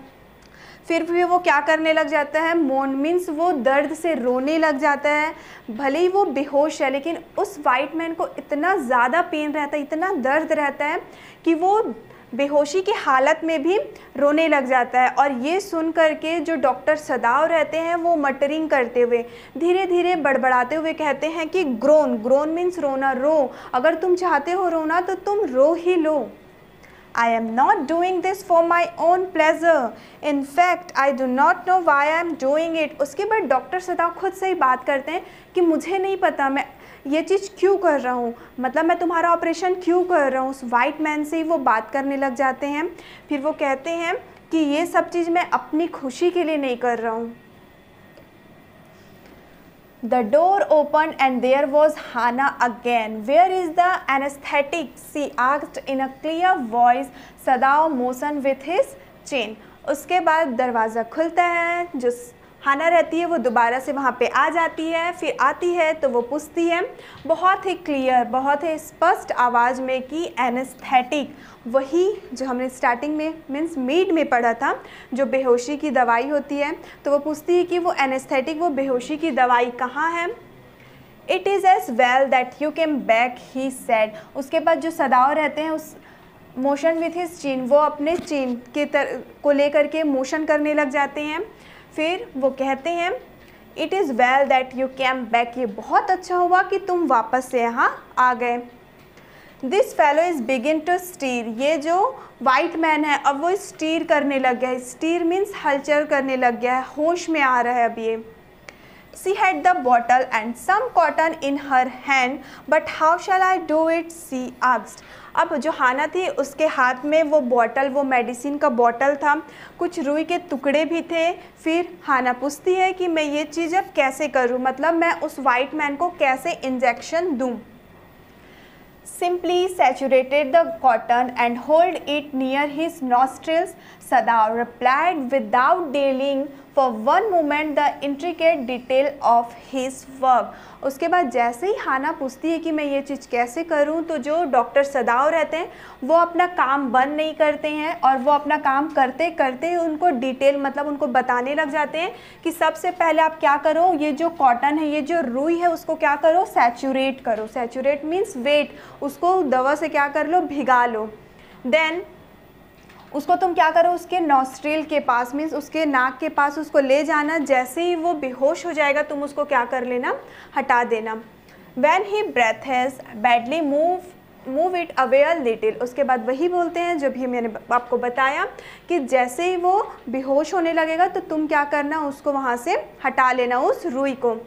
फिर भी वो क्या करने लग जाता है, मोन मीन्स वो दर्द से रोने लग जाता है. भले ही वो बेहोश है लेकिन उस वाइट मैन को इतना ज़्यादा पेन रहता है, इतना दर्द रहता है कि वो बेहोशी की हालत में भी रोने लग जाता है. और ये सुन करके जो डॉक्टर सदाव रहते हैं वो मटरिंग करते हुए धीरे धीरे बड़बड़ाते हुए कहते हैं कि ग्रोन मीन्स रोना, रो, अगर तुम चाहते हो रोना तो तुम रो ही लो. I am not doing this for my own pleasure. In fact, I do not know why I am doing it. उसके बाद डॉक्टर सदाव खुद से ही बात करते हैं कि मुझे नहीं पता मैं ये चीज़ क्यों कर रहा हूँ, मतलब मैं तुम्हारा ऑपरेशन क्यों कर रहा हूँ. उस वाइट मैन से ही वो बात करने लग जाते हैं. फिर वो कहते हैं कि ये सब चीज़ मैं अपनी खुशी के लिए नहीं कर रहा हूँ. The door opened and there was Hannah again. Where is the anesthetic? She asked in a clear voice. Sadao motioned with his chin. उसके बाद दरवाज़ा खुलता है, जो हाना रहती है वो दोबारा से वहाँ पे आ जाती है, फिर आती है तो वो पूछती है बहुत ही क्लियर, बहुत ही स्पष्ट आवाज़ में कि एनेस्थेटिक, वही जो हमने स्टार्टिंग में मीन्स मीड में पढ़ा था, जो बेहोशी की दवाई होती है, तो वो पूछती है कि वो एनेस्थेटिक, वो बेहोशी की दवाई कहाँ है। It is as well that you came back he said. उसके बाद जो सदाओ रहते हैं उस मोशन विथ हिज चिन, वो अपने चिन के को लेकर के मोशन करने लग जाते हैं। फिर वो कहते हैं it is well that you came back, ये बहुत अच्छा हुआ कि तुम वापस से यहाँ आ गए। This fellow is begin to stir, ये जो वाइट मैन है अब वो स्टीर करने लग गया है। स्टीर मीन्स हलचल करने लग गया है, होश में आ रहा है अब ये। She had the bottle and some cotton in her hand, but how shall I do it? She asked. अब जो हाना थी उसके हाथ में वो बॉटल, वो मेडिसिन का बॉटल था, कुछ रुई के टुकड़े भी थे। फिर हाना पूछती है कि मैं ये चीज़ अब कैसे करूँ, मतलब मैं उस वाइट मैन को कैसे इंजेक्शन दूँ। Simply saturated the cotton and hold it near his nostrils, Sadao replied without dealing for one moment the intricate detail of his work. उसके बाद जैसे ही हाना पूछती है कि मैं ये चीज़ कैसे करूं, तो जो डॉक्टर सदाओ रहते हैं वो अपना काम बंद नहीं करते हैं और वो अपना काम करते करते उनको डिटेल, मतलब उनको बताने लग जाते हैं कि सबसे पहले आप क्या करो, ये जो कॉटन है, ये जो रुई है, उसको क्या करो, सैचुरेट करो। सैचुरेट मीन्स वेट, उसको दवा से क्या कर लो, भिगा लो। देन उसको तुम क्या करो, उसके नॉस्ट्रिल के पास मीन्स उसके नाक के पास उसको ले जाना। जैसे ही वो बेहोश हो जाएगा तुम उसको क्या कर लेना, हटा देना। When he breathes badly, move it away a little। उसके बाद वही बोलते हैं जो भी मैंने आपको बताया कि जैसे ही वो बेहोश होने लगेगा तो तुम क्या करना, उसको वहाँ से हटा लेना, उस रुई को।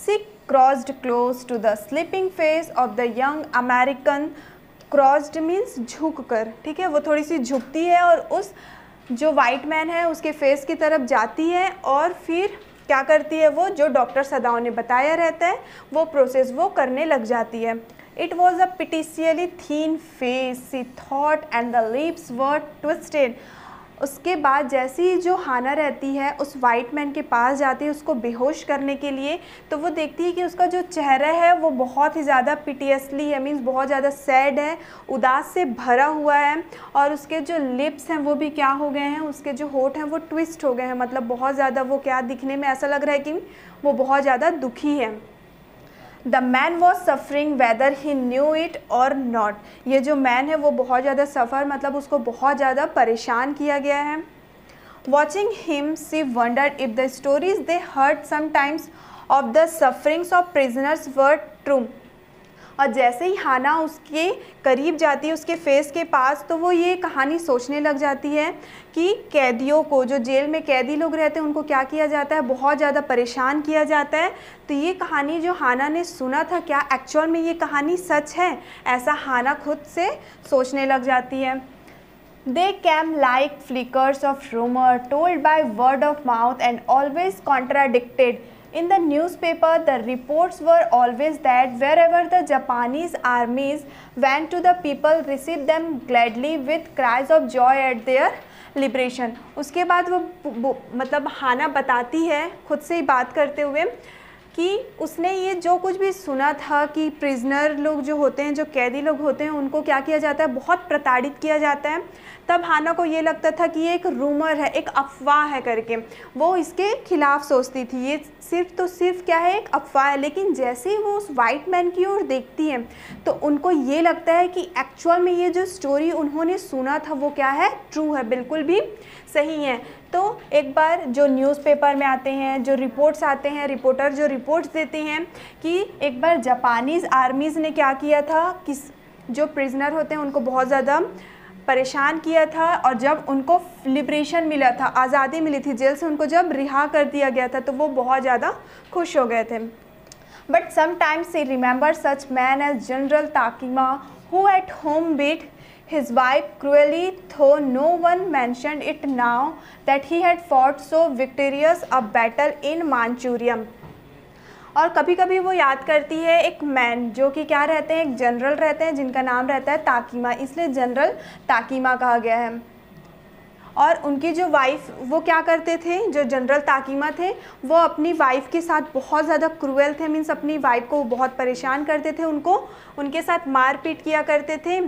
She crossed close to the sleeping face of the young American। Crossed means झुक कर, ठीक है, वो थोड़ी सी झुकती है और उस जो वाइट मैन है उसके फेस की तरफ जाती है और फिर क्या करती है, वो जो डॉक्टर सदाओ ने बताया रहता है वो प्रोसेस वो करने लग जाती है। It was a pitifully thin face she thought and the lips were twisted. उसके बाद जैसे ही जो हाना रहती है उस वाइट मैन के पास जाती है उसको बेहोश करने के लिए, तो वो देखती है कि उसका जो चेहरा है वो बहुत ही ज़्यादा पिटियसली है, मीन्स बहुत ज़्यादा सैड है, उदास से भरा हुआ है। और उसके जो लिप्स हैं वो भी क्या हो गए हैं, उसके जो होठ हैं वो ट्विस्ट हो गए हैं, मतलब बहुत ज़्यादा वो क्या दिखने में ऐसा लग रहा है कि वो बहुत ज़्यादा दुखी है। The man was suffering weather he knew it और नॉट। ये जो मैन है वो बहुत ज़्यादा सफ़र, मतलब उसको बहुत ज़्यादा परेशान किया गया है। Watching him she wondered if the stories they heard sometimes of the sufferings of prisoners were true. और जैसे ही हाना उसके करीब जाती है, उसके फेस के पास, तो वो ये कहानी सोचने लग जाती है कि कैदियों को, जो जेल में कैदी लोग रहते हैं, उनको क्या किया जाता है, बहुत ज़्यादा परेशान किया जाता है। तो ये कहानी जो हाना ने सुना था, क्या एक्चुअल में ये कहानी सच है, ऐसा हाना खुद से सोचने लग जाती है। They came like flickers of rumor told by word of mouth and always contradicted. In the newspaper, the reports were always that wherever the Japanese armies went to, the people received them gladly with cries of joy at their liberation। उसके बाद वो मतलब हाना बताती है खुद से ही बात करते हुए कि उसने ये जो कुछ भी सुना था कि प्रिजनर लोग जो होते हैं, जो कैदी लोग होते हैं, उनको क्या किया जाता है, बहुत प्रताड़ित किया जाता है। तब हाना को ये लगता था कि ये एक रूमर है, एक अफवाह है करके, वो इसके खिलाफ सोचती थी, ये सिर्फ क्या है, एक अफवाह है। लेकिन जैसे ही वो उस वाइट मैन की ओर देखती है तो उनको ये लगता है कि एक्चुअल में ये जो स्टोरी उन्होंने सुना था वो क्या है, ट्रू है, बिल्कुल भी सही है। तो एक बार जो न्यूज़पेपर में आते हैं, जो रिपोर्ट्स आते हैं, रिपोर्टर जो रिपोर्ट्स देते हैं कि एक बार जापानीज़ आर्मीज़ ने क्या किया था, कि जो प्रिजनर होते हैं उनको बहुत ज़्यादा परेशान किया था, और जब उनको लिबरेशन मिला था, आज़ादी मिली थी, जेल से उनको जब रिहा कर दिया गया था, तो वो बहुत ज़्यादा खुश हो गए थे। But sometimes he remember such man as General Takima who at home beat his wife cruelly, though no one mentioned it now that he had fought so victorious a battle in Manchuria। और कभी कभी वो याद करती है एक man जो कि क्या रहते हैं, एक जनरल रहते हैं जिनका नाम रहता है ताकीमा, इसलिए जनरल ताकीमा कहा गया है। और उनकी जो वाइफ, वो क्या करते थे, जो जनरल ताकीमा थे वो अपनी वाइफ के साथ बहुत ज़्यादा क्रूएल थे, मीन्स अपनी वाइफ को बहुत परेशान करते थे, उनको उनके साथ मारपीट किया करते थे।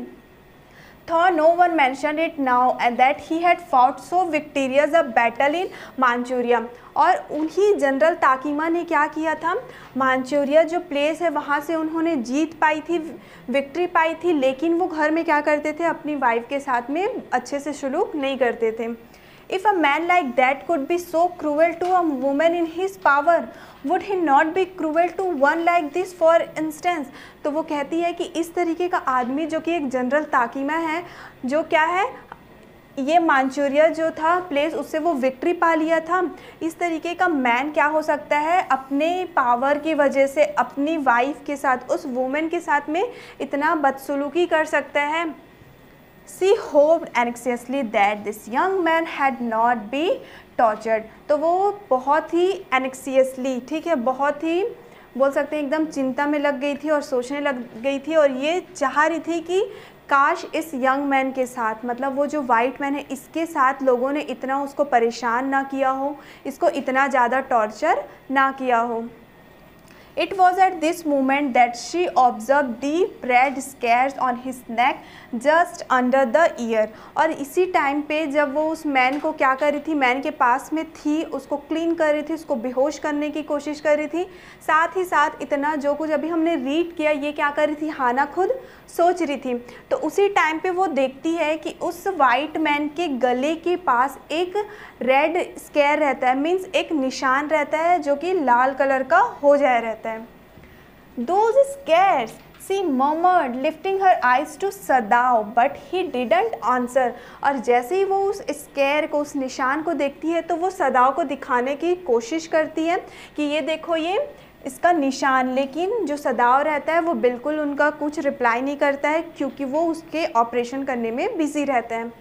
Though no one mentioned it now and that he had fought so victorious a battle in Manchuria। और उन्हीं जनरल ताकीमा ने क्या किया था, मानचूरिया जो प्लेस है वहाँ से उन्होंने जीत पाई थी, विक्ट्री पाई थी, लेकिन वो घर में क्या करते थे, अपनी वाइफ के साथ में अच्छे से सलूक नहीं करते थे। If a man like that could be so cruel to a woman in his power, would he not be cruel to one like this for instance? तो वो कहती है कि इस तरीके का आदमी जो कि एक जनरल ताकीमा है, जो क्या है, ये मानचूरिया जो था प्लेस उससे वो विक्ट्री पा लिया था, इस तरीके का मैन क्या हो सकता है, अपने पावर की वजह से अपनी वाइफ के साथ, उस वुमेन के साथ में इतना बदसलूकी कर सकता है। She hoped anxiously that this young man had not been tortured। तो वो बहुत ही anxiously, ठीक है, बहुत ही बोल सकते हैं एकदम चिंता में लग गई थी और सोचने लग गई थी, और ये चाह रही थी कि काश इस यंग मैन के साथ, मतलब वो जो वाइट मैन है, इसके साथ लोगों ने इतना उसको परेशान ना किया हो, इसको इतना ज़्यादा टॉर्चर ना किया हो। It was at this moment that she observed deep red scars on his neck just under the ear। और इसी टाइम पे जब वो उस मैन को क्या कर रही थी, मैन के पास में थी, उसको क्लीन कर रही थी, उसको बेहोश करने की कोशिश कर रही थी, साथ ही साथ इतना जो कुछ अभी हमने रीड किया ये क्या कर रही थी, हाना खुद सोच रही थी। तो उसी टाइम पे वो देखती है कि उस वाइट मैन के गले के पास एक रेड स्केयर रहता है, मीन्स एक निशान रहता है जो कि लाल कलर का हो जाया रहता है। Those scares, she murmured, lifting her eyes to Sadao, but he didn't answer। और जैसे ही वो उस स्केयर को, उस निशान को देखती है तो वो सदाओ को दिखाने की कोशिश करती है कि ये देखो ये इसका निशान, लेकिन जो सदाओ रहता है वो बिल्कुल उनका कुछ रिप्लाई नहीं करता है क्योंकि वो उसके ऑपरेशन करने में बिजी रहता है।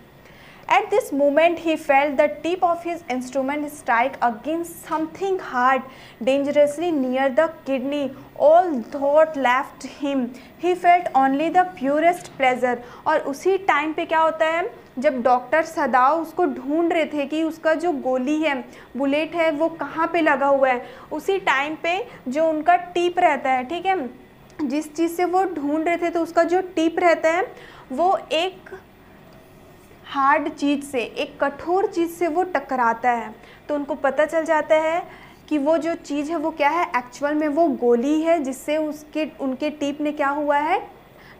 At this moment he felt the tip of his instrument strike against something hard, dangerously near the kidney. All thought left him. He felt only the purest pleasure। और उसी टाइम पे क्या होता है, जब डॉक्टर सदाओ उसको ढूंढ रहे थे कि उसका जो गोली है, बुलेट है, वो कहाँ पे लगा हुआ है, उसी टाइम पे जो उनका टिप रहता है, ठीक है, जिस चीज़ से वो ढूंढ रहे थे तो उसका जो टिप रहता है वो एक हार्ड चीज़ से, एक कठोर चीज़ से वो टकराता है। तो उनको पता चल जाता है कि वो जो चीज़ है वो क्या है, एक्चुअल में वो गोली है जिससे उनके टिप ने क्या हुआ है,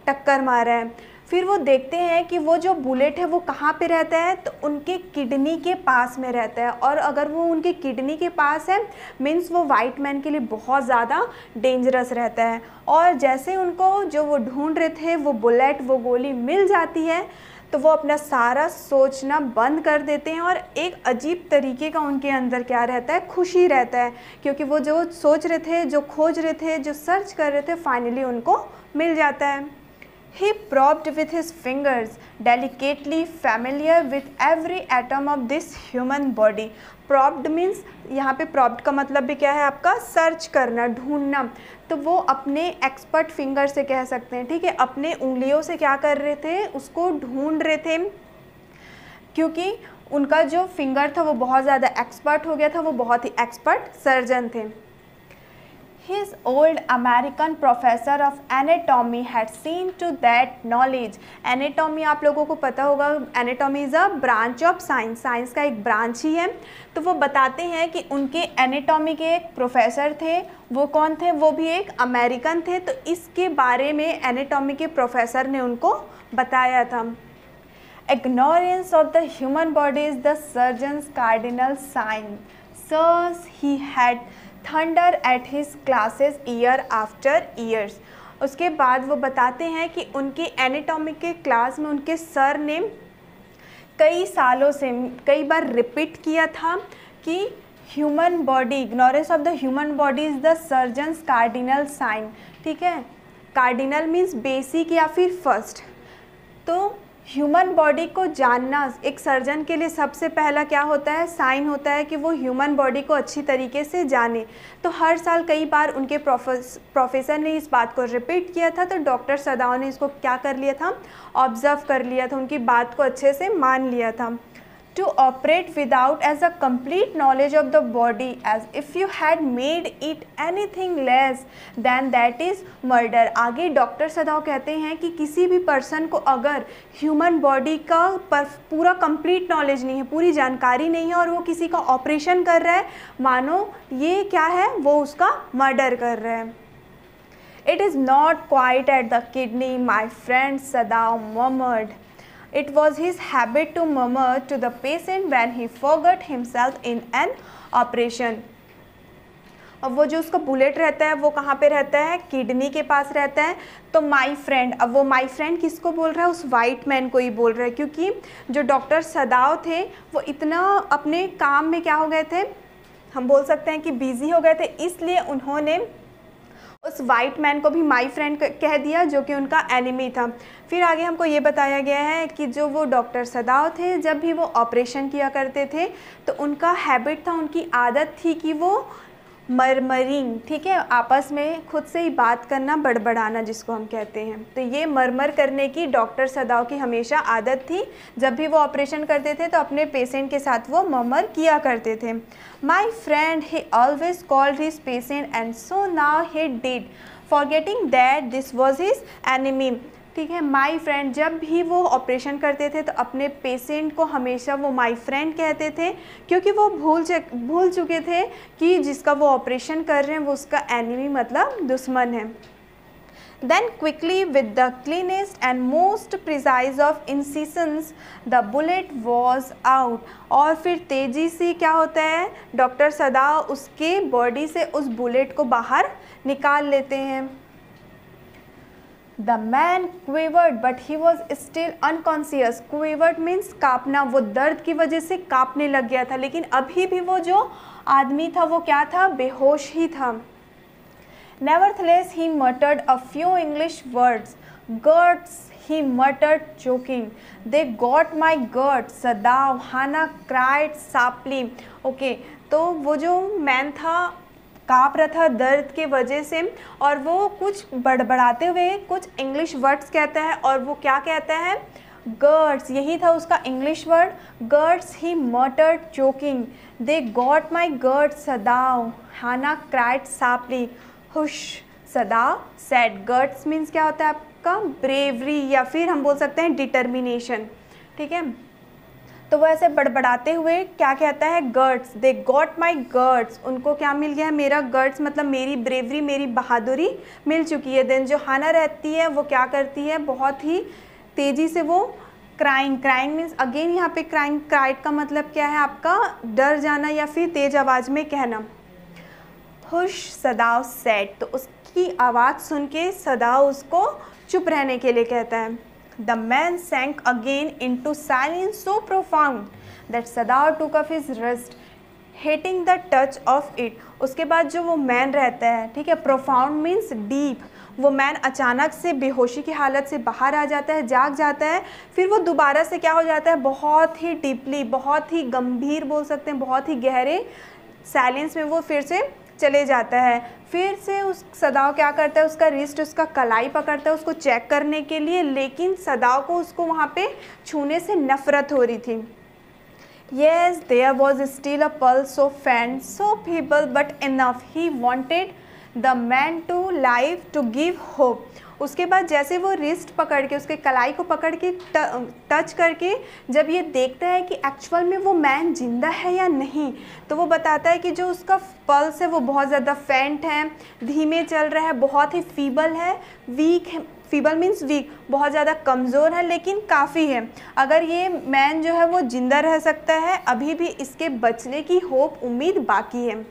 टक्कर मारा है। फिर वो देखते हैं कि वो जो बुलेट है वो कहाँ पे रहता है, तो उनके किडनी के पास में रहता है। और अगर वो उनके किडनी के पास है मीन्स वो वाइट मैन के लिए बहुत ज़्यादा डेंजरस रहता है। और जैसे उनको जो वो ढूंढ रहे थे वो बुलेट, वो गोली मिल जाती है तो वो अपना सारा सोचना बंद कर देते हैं और एक अजीब तरीके का उनके अंदर क्या रहता है, खुशी रहता है, क्योंकि वो जो सोच रहे थे, जो खोज रहे थे, जो सर्च कर रहे थे, फाइनली उनको मिल जाता है। He probed with his fingers, delicately familiar with every atom of this human body। Probed means यहाँ पे probed का मतलब भी क्या है आपका, सर्च करना, ढूंढना। तो वो अपने एक्सपर्ट फिंगर से कह सकते हैं, ठीक है, अपने उंगलियों से क्या कर रहे थे, उसको ढूंढ रहे थे, क्योंकि उनका जो फिंगर था वो बहुत ज़्यादा एक्सपर्ट हो गया था, वो बहुत ही एक्सपर्ट सर्जन थे। His old American professor of anatomy had seen to that knowledge। Anatomy आप लोगों को पता होगा, anatomy is a branch of science, science का एक ब्रांच ही है। तो वो बताते हैं कि उनके anatomy के एक प्रोफेसर थे, वो कौन थे, वो भी एक अमेरिकन थे। तो इसके बारे में anatomy के प्रोफेसर ने उनको बताया था। Ignorance of the human body is the surgeon's cardinal sin, sirs he had thunder at his classes year after years। उसके बाद वो बताते हैं कि उनके एनाटॉमी के क्लास में उनके सर ने कई सालों से कई बार रिपीट किया था कि human body, ignorance of the human body is the surgeon's cardinal sign. ठीक है, कार्डिनल मीन्स बेसिक या फिर फर्स्ट। तो ह्यूमन बॉडी को जानना एक सर्जन के लिए सबसे पहला क्या होता है, साइन होता है कि वो ह्यूमन बॉडी को अच्छी तरीके से जाने। तो हर साल कई बार उनके प्रोफेसर ने इस बात को रिपीट किया था, तो डॉक्टर सदाव ने इसको क्या कर लिया था, ऑब्जर्व कर लिया था, उनकी बात को अच्छे से मान लिया था। To operate without as a complete knowledge of the body, as if you had made it anything less than that is murder। आगे डॉक्टर सदाव कहते हैं कि किसी भी पर्सन को अगर ह्यूमन बॉडी का पूरा कंप्लीट नॉलेज नहीं है, पूरी जानकारी नहीं है, और वो किसी का ऑपरेशन कर रहा है, मानो ये क्या है, वो उसका मर्डर कर रहा है। It is not quite at the kidney, my friend Sadav murmured. It was his habit to murmur to the patient when he forgot himself in an operation। अब वो जो उसका बुलेट रहता है वो कहाँ पे रहता है, किडनी के पास रहता है। तो माई फ्रेंड, अब वो माई फ्रेंड किसको बोल रहा है, उस वाइट मैन को ही बोल रहा है, क्योंकि जो डॉक्टर सदाव थे वो इतना अपने काम में क्या हो गए थे, हम बोल सकते हैं कि बिजी हो गए थे, इसलिए उन्होंने उस वाइट मैन को भी माई फ्रेंड कह दिया, जो कि उनका एनिमी था। फिर आगे हमको ये बताया गया है कि जो वो डॉक्टर सदाव थे, जब भी वो ऑपरेशन किया करते थे तो उनका हैबिट था, उनकी आदत थी कि वो मरमरिंग, ठीक है, आपस में खुद से ही बात करना, बड़बड़ाना जिसको हम कहते हैं। तो ये मरमर करने की डॉक्टर सदाव की हमेशा आदत थी। जब भी वो ऑपरेशन करते थे तो अपने पेशेंट के साथ वो मरमर किया करते थे। My friend he always called his patient and so now he did, forgetting that this was his enemy. ठीक है, माई फ्रेंड, जब भी वो ऑपरेशन करते थे तो अपने पेशेंट को हमेशा वो माई फ्रेंड कहते थे, क्योंकि वो भूल चुके थे कि जिसका वो ऑपरेशन कर रहे हैं वो उसका एनिमी मतलब दुश्मन है। Then quickly with the cleanest and most precise of incisions the bullet was out। और फिर तेज़ी से क्या होता है, डॉक्टर सदाव उसके बॉडी से उस बुलेट को बाहर निकाल लेते हैं। The man quivered but he was still unconscious। quivered means कांपना, वो दर्द की वजह से कांपने लग गया था, लेकिन अभी भी वो जो आदमी था वो क्या था, बेहोश ही था। Nevertheless he muttered a few English words। Guts he muttered choking। They got my guts। Sadav, Hannah cried sharply। Okay, तो वो जो मैन था काँप रहा था दर्द के वजह से, और वो कुछ बड़बड़ाते हुए कुछ इंग्लिश वर्ड्स कहता है, और वो क्या कहता है, गर्ड्स, यही था उसका English word, guards he muttered choking. They got my guards Sadao, Hana cried sharply. Hush Sadao said. Guards means क्या होता है आपका, ब्रेवरी, या फिर हम बोल सकते हैं डिटर्मिनेशन। ठीक है, तो वो ऐसे बड़बड़ाते हुए क्या कहता है, गर्ड्स, दे गॉट माई गर्ड्स, उनको क्या मिल गया है, मेरा गर्ड्स मतलब मेरी ब्रेवरी, मेरी बहादुरी मिल चुकी है। देन जो हाना रहती है वो क्या करती है, बहुत ही तेज़ी से वो क्राइंग, क्राइंग मीन्स अगेन यहाँ पे क्राइंग, क्राइड का मतलब क्या है आपका, डर जाना या फिर तेज़ आवाज़ में कहना। हुश सदाव सेड, तो उसकी आवाज़ सुन के सदाव उसको चुप रहने के लिए कहता है। The man sank again into silence so profound that Sadav took off his wrist, hating the touch of it। उसके बाद जो वो मैन रहता है, ठीक है, profound means deep, वो मैन अचानक से बेहोशी की हालत से बाहर आ जाता है, जाग जाता है, फिर वो दोबारा से क्या हो जाता है, बहुत ही डीपली, बहुत ही गंभीर बोल सकते हैं, बहुत ही गहरे साइलेंस में वो फिर से चले जाता है। फिर से उस सदाव क्या करता है, उसका रिस्ट, उसका कलाई पकड़ता है उसको चेक करने के लिए, लेकिन सदाव को उसको वहाँ पे छूने से नफरत हो रही थी। Yes, there was still a pulse, so faint, so feeble, but enough। He wanted the man to live, to give hope। उसके बाद जैसे वो रिस्ट पकड़ के, उसके कलाई को पकड़ के टच करके जब ये देखता है कि एक्चुअल में वो मैन जिंदा है या नहीं, तो वो बताता है कि जो उसका पल्स है वो बहुत ज़्यादा फेंट है, धीमे चल रहा है, बहुत ही फीबल है, वीक है, फीबल मीन्स वीक, बहुत ज़्यादा कमज़ोर है, लेकिन काफ़ी है। अगर ये मैन जो है वो जिंदा रह सकता है, अभी भी इसके बचने की होप, उम्मीद बाकी है।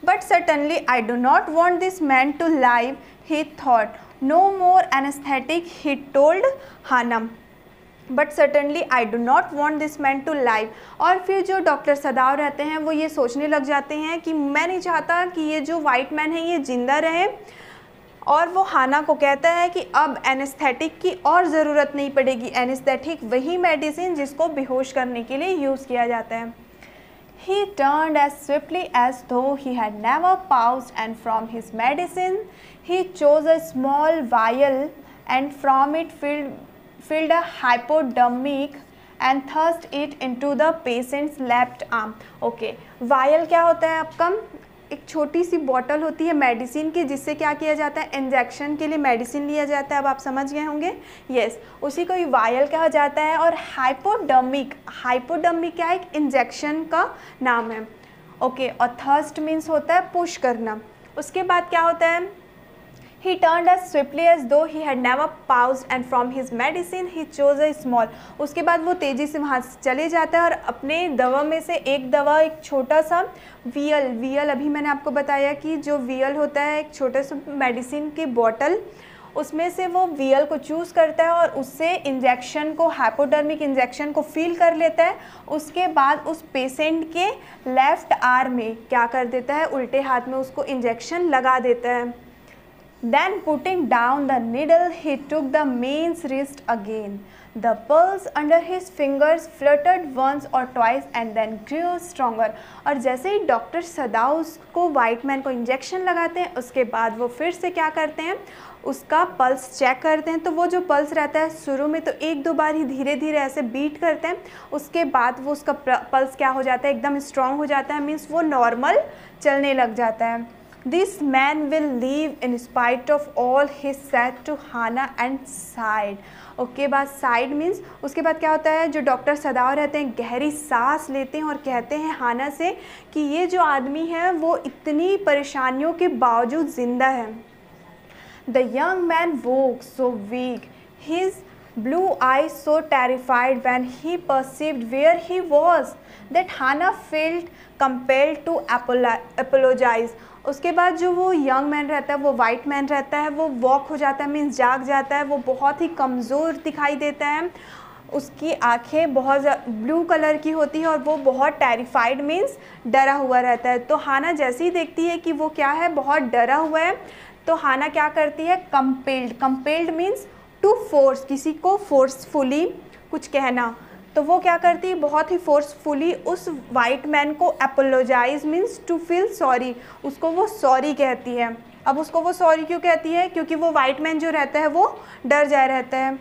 But certainly I do not want this man to live, he thought। No more anesthetic, he told Hannah। But certainly I do not want this man to live। और फिर जो डॉक्टर सदाव रहते हैं वो ये सोचने लग जाते हैं कि मैं नहीं चाहता कि ये जो वाइट मैन है ये जिंदा रहे, और वो हाना को कहता है कि अब एनेस्थेटिक की और ज़रूरत नहीं पड़ेगी। एनेस्थेटिक वही मेडिसिन जिसको बेहोश करने के लिए यूज़ किया जाता है। He turned as swiftly as though he had never paused, and from his medicine he chose a small vial and from it filled a hypodermic and thrust it into the patient's left arm. Okay, vial क्या होता है आपका? एक छोटी सी bottle होती है medicine की, जिससे क्या किया जाता है, इंजेक्शन के लिए मेडिसिन लिया जाता है। अब आप समझ गए होंगे, यस, उसी को वायल कहा जाता है। और हाइपोडर्मिक, हाइपोडर्मिक क्या है, एक इंजेक्शन का नाम है। ओके, और थर्स्ट मीन्स होता है पुश करना। उसके बाद क्या होता है, He turned as swiftly as though he had never paused and from his medicine he chose a small. उसके बाद वो तेज़ी से वहाँ से चले जाता है और अपने दवा में से एक दवा, एक छोटा सा वियल अभी मैंने आपको बताया कि जो वियल होता है एक छोटे से मेडिसिन की बॉटल, उसमें से वो वियल को चूज़ करता है और उससे इंजेक्शन को, हाइपोडर्मिक इंजेक्शन को फील कर लेता है। उसके बाद उस पेशेंट के लेफ़्ट आर्म में क्या कर देता है, उल्टे हाथ में उसको इंजेक्शन लगा देता है। Then putting down the needle, he took the man's wrist again. The pulse under his fingers fluttered once or twice and then grew stronger. और जैसे ही डॉक्टर सदाव उसको वाइट मैन को इंजेक्शन लगाते हैं, उसके बाद वो फिर से क्या करते हैं, उसका पल्स चेक करते हैं। तो वो जो पल्स रहता है शुरू में तो एक दो बार ही धीरे धीरे ऐसे बीट करते हैं, उसके बाद वो उसका पल्स क्या हो जाता है, एकदम स्ट्रॉन्ग हो जाता है, मीन्स वो नॉर्मल चलने लग जाता है। This man will leave in spite of all, he said to Hannah and sighed. Okay, बाद साइड मीन्स उसके बाद क्या होता है, जो डॉक्टर सदाव रहते हैं गहरी सांस लेते हैं और कहते हैं हाना से कि ये जो आदमी है वो इतनी परेशानियों के बावजूद ज़िंदा है। The young man woke so weak, his blue eyes so terrified when he perceived where he was, that Hannah felt compelled to apologize. उसके बाद जो वो यंग मैन रहता है, वो वाइट मैन रहता है, वो वॉक हो जाता है, मीन्स जाग जाता है, वो बहुत ही कमज़ोर दिखाई देता है। उसकी आंखें बहुत ब्लू कलर की होती है और वो बहुत टेरिफाइड मीन्स डरा हुआ रहता है। तो हाना जैसे ही देखती है कि वो क्या है, बहुत डरा हुआ है, तो हाना क्या करती है, कंपेल्ड मीन्स टू फोर्स, किसी को फोर्सफुली कुछ कहना। तो वो क्या करती है, बहुत ही फोर्सफुली उस वाइट मैन को apologise means to feel sorry, उसको वो सॉरी कहती है। अब उसको वो सॉरी क्यों कहती है, क्योंकि वो वाइट मैन जो रहता है वो डर जाए रहता है।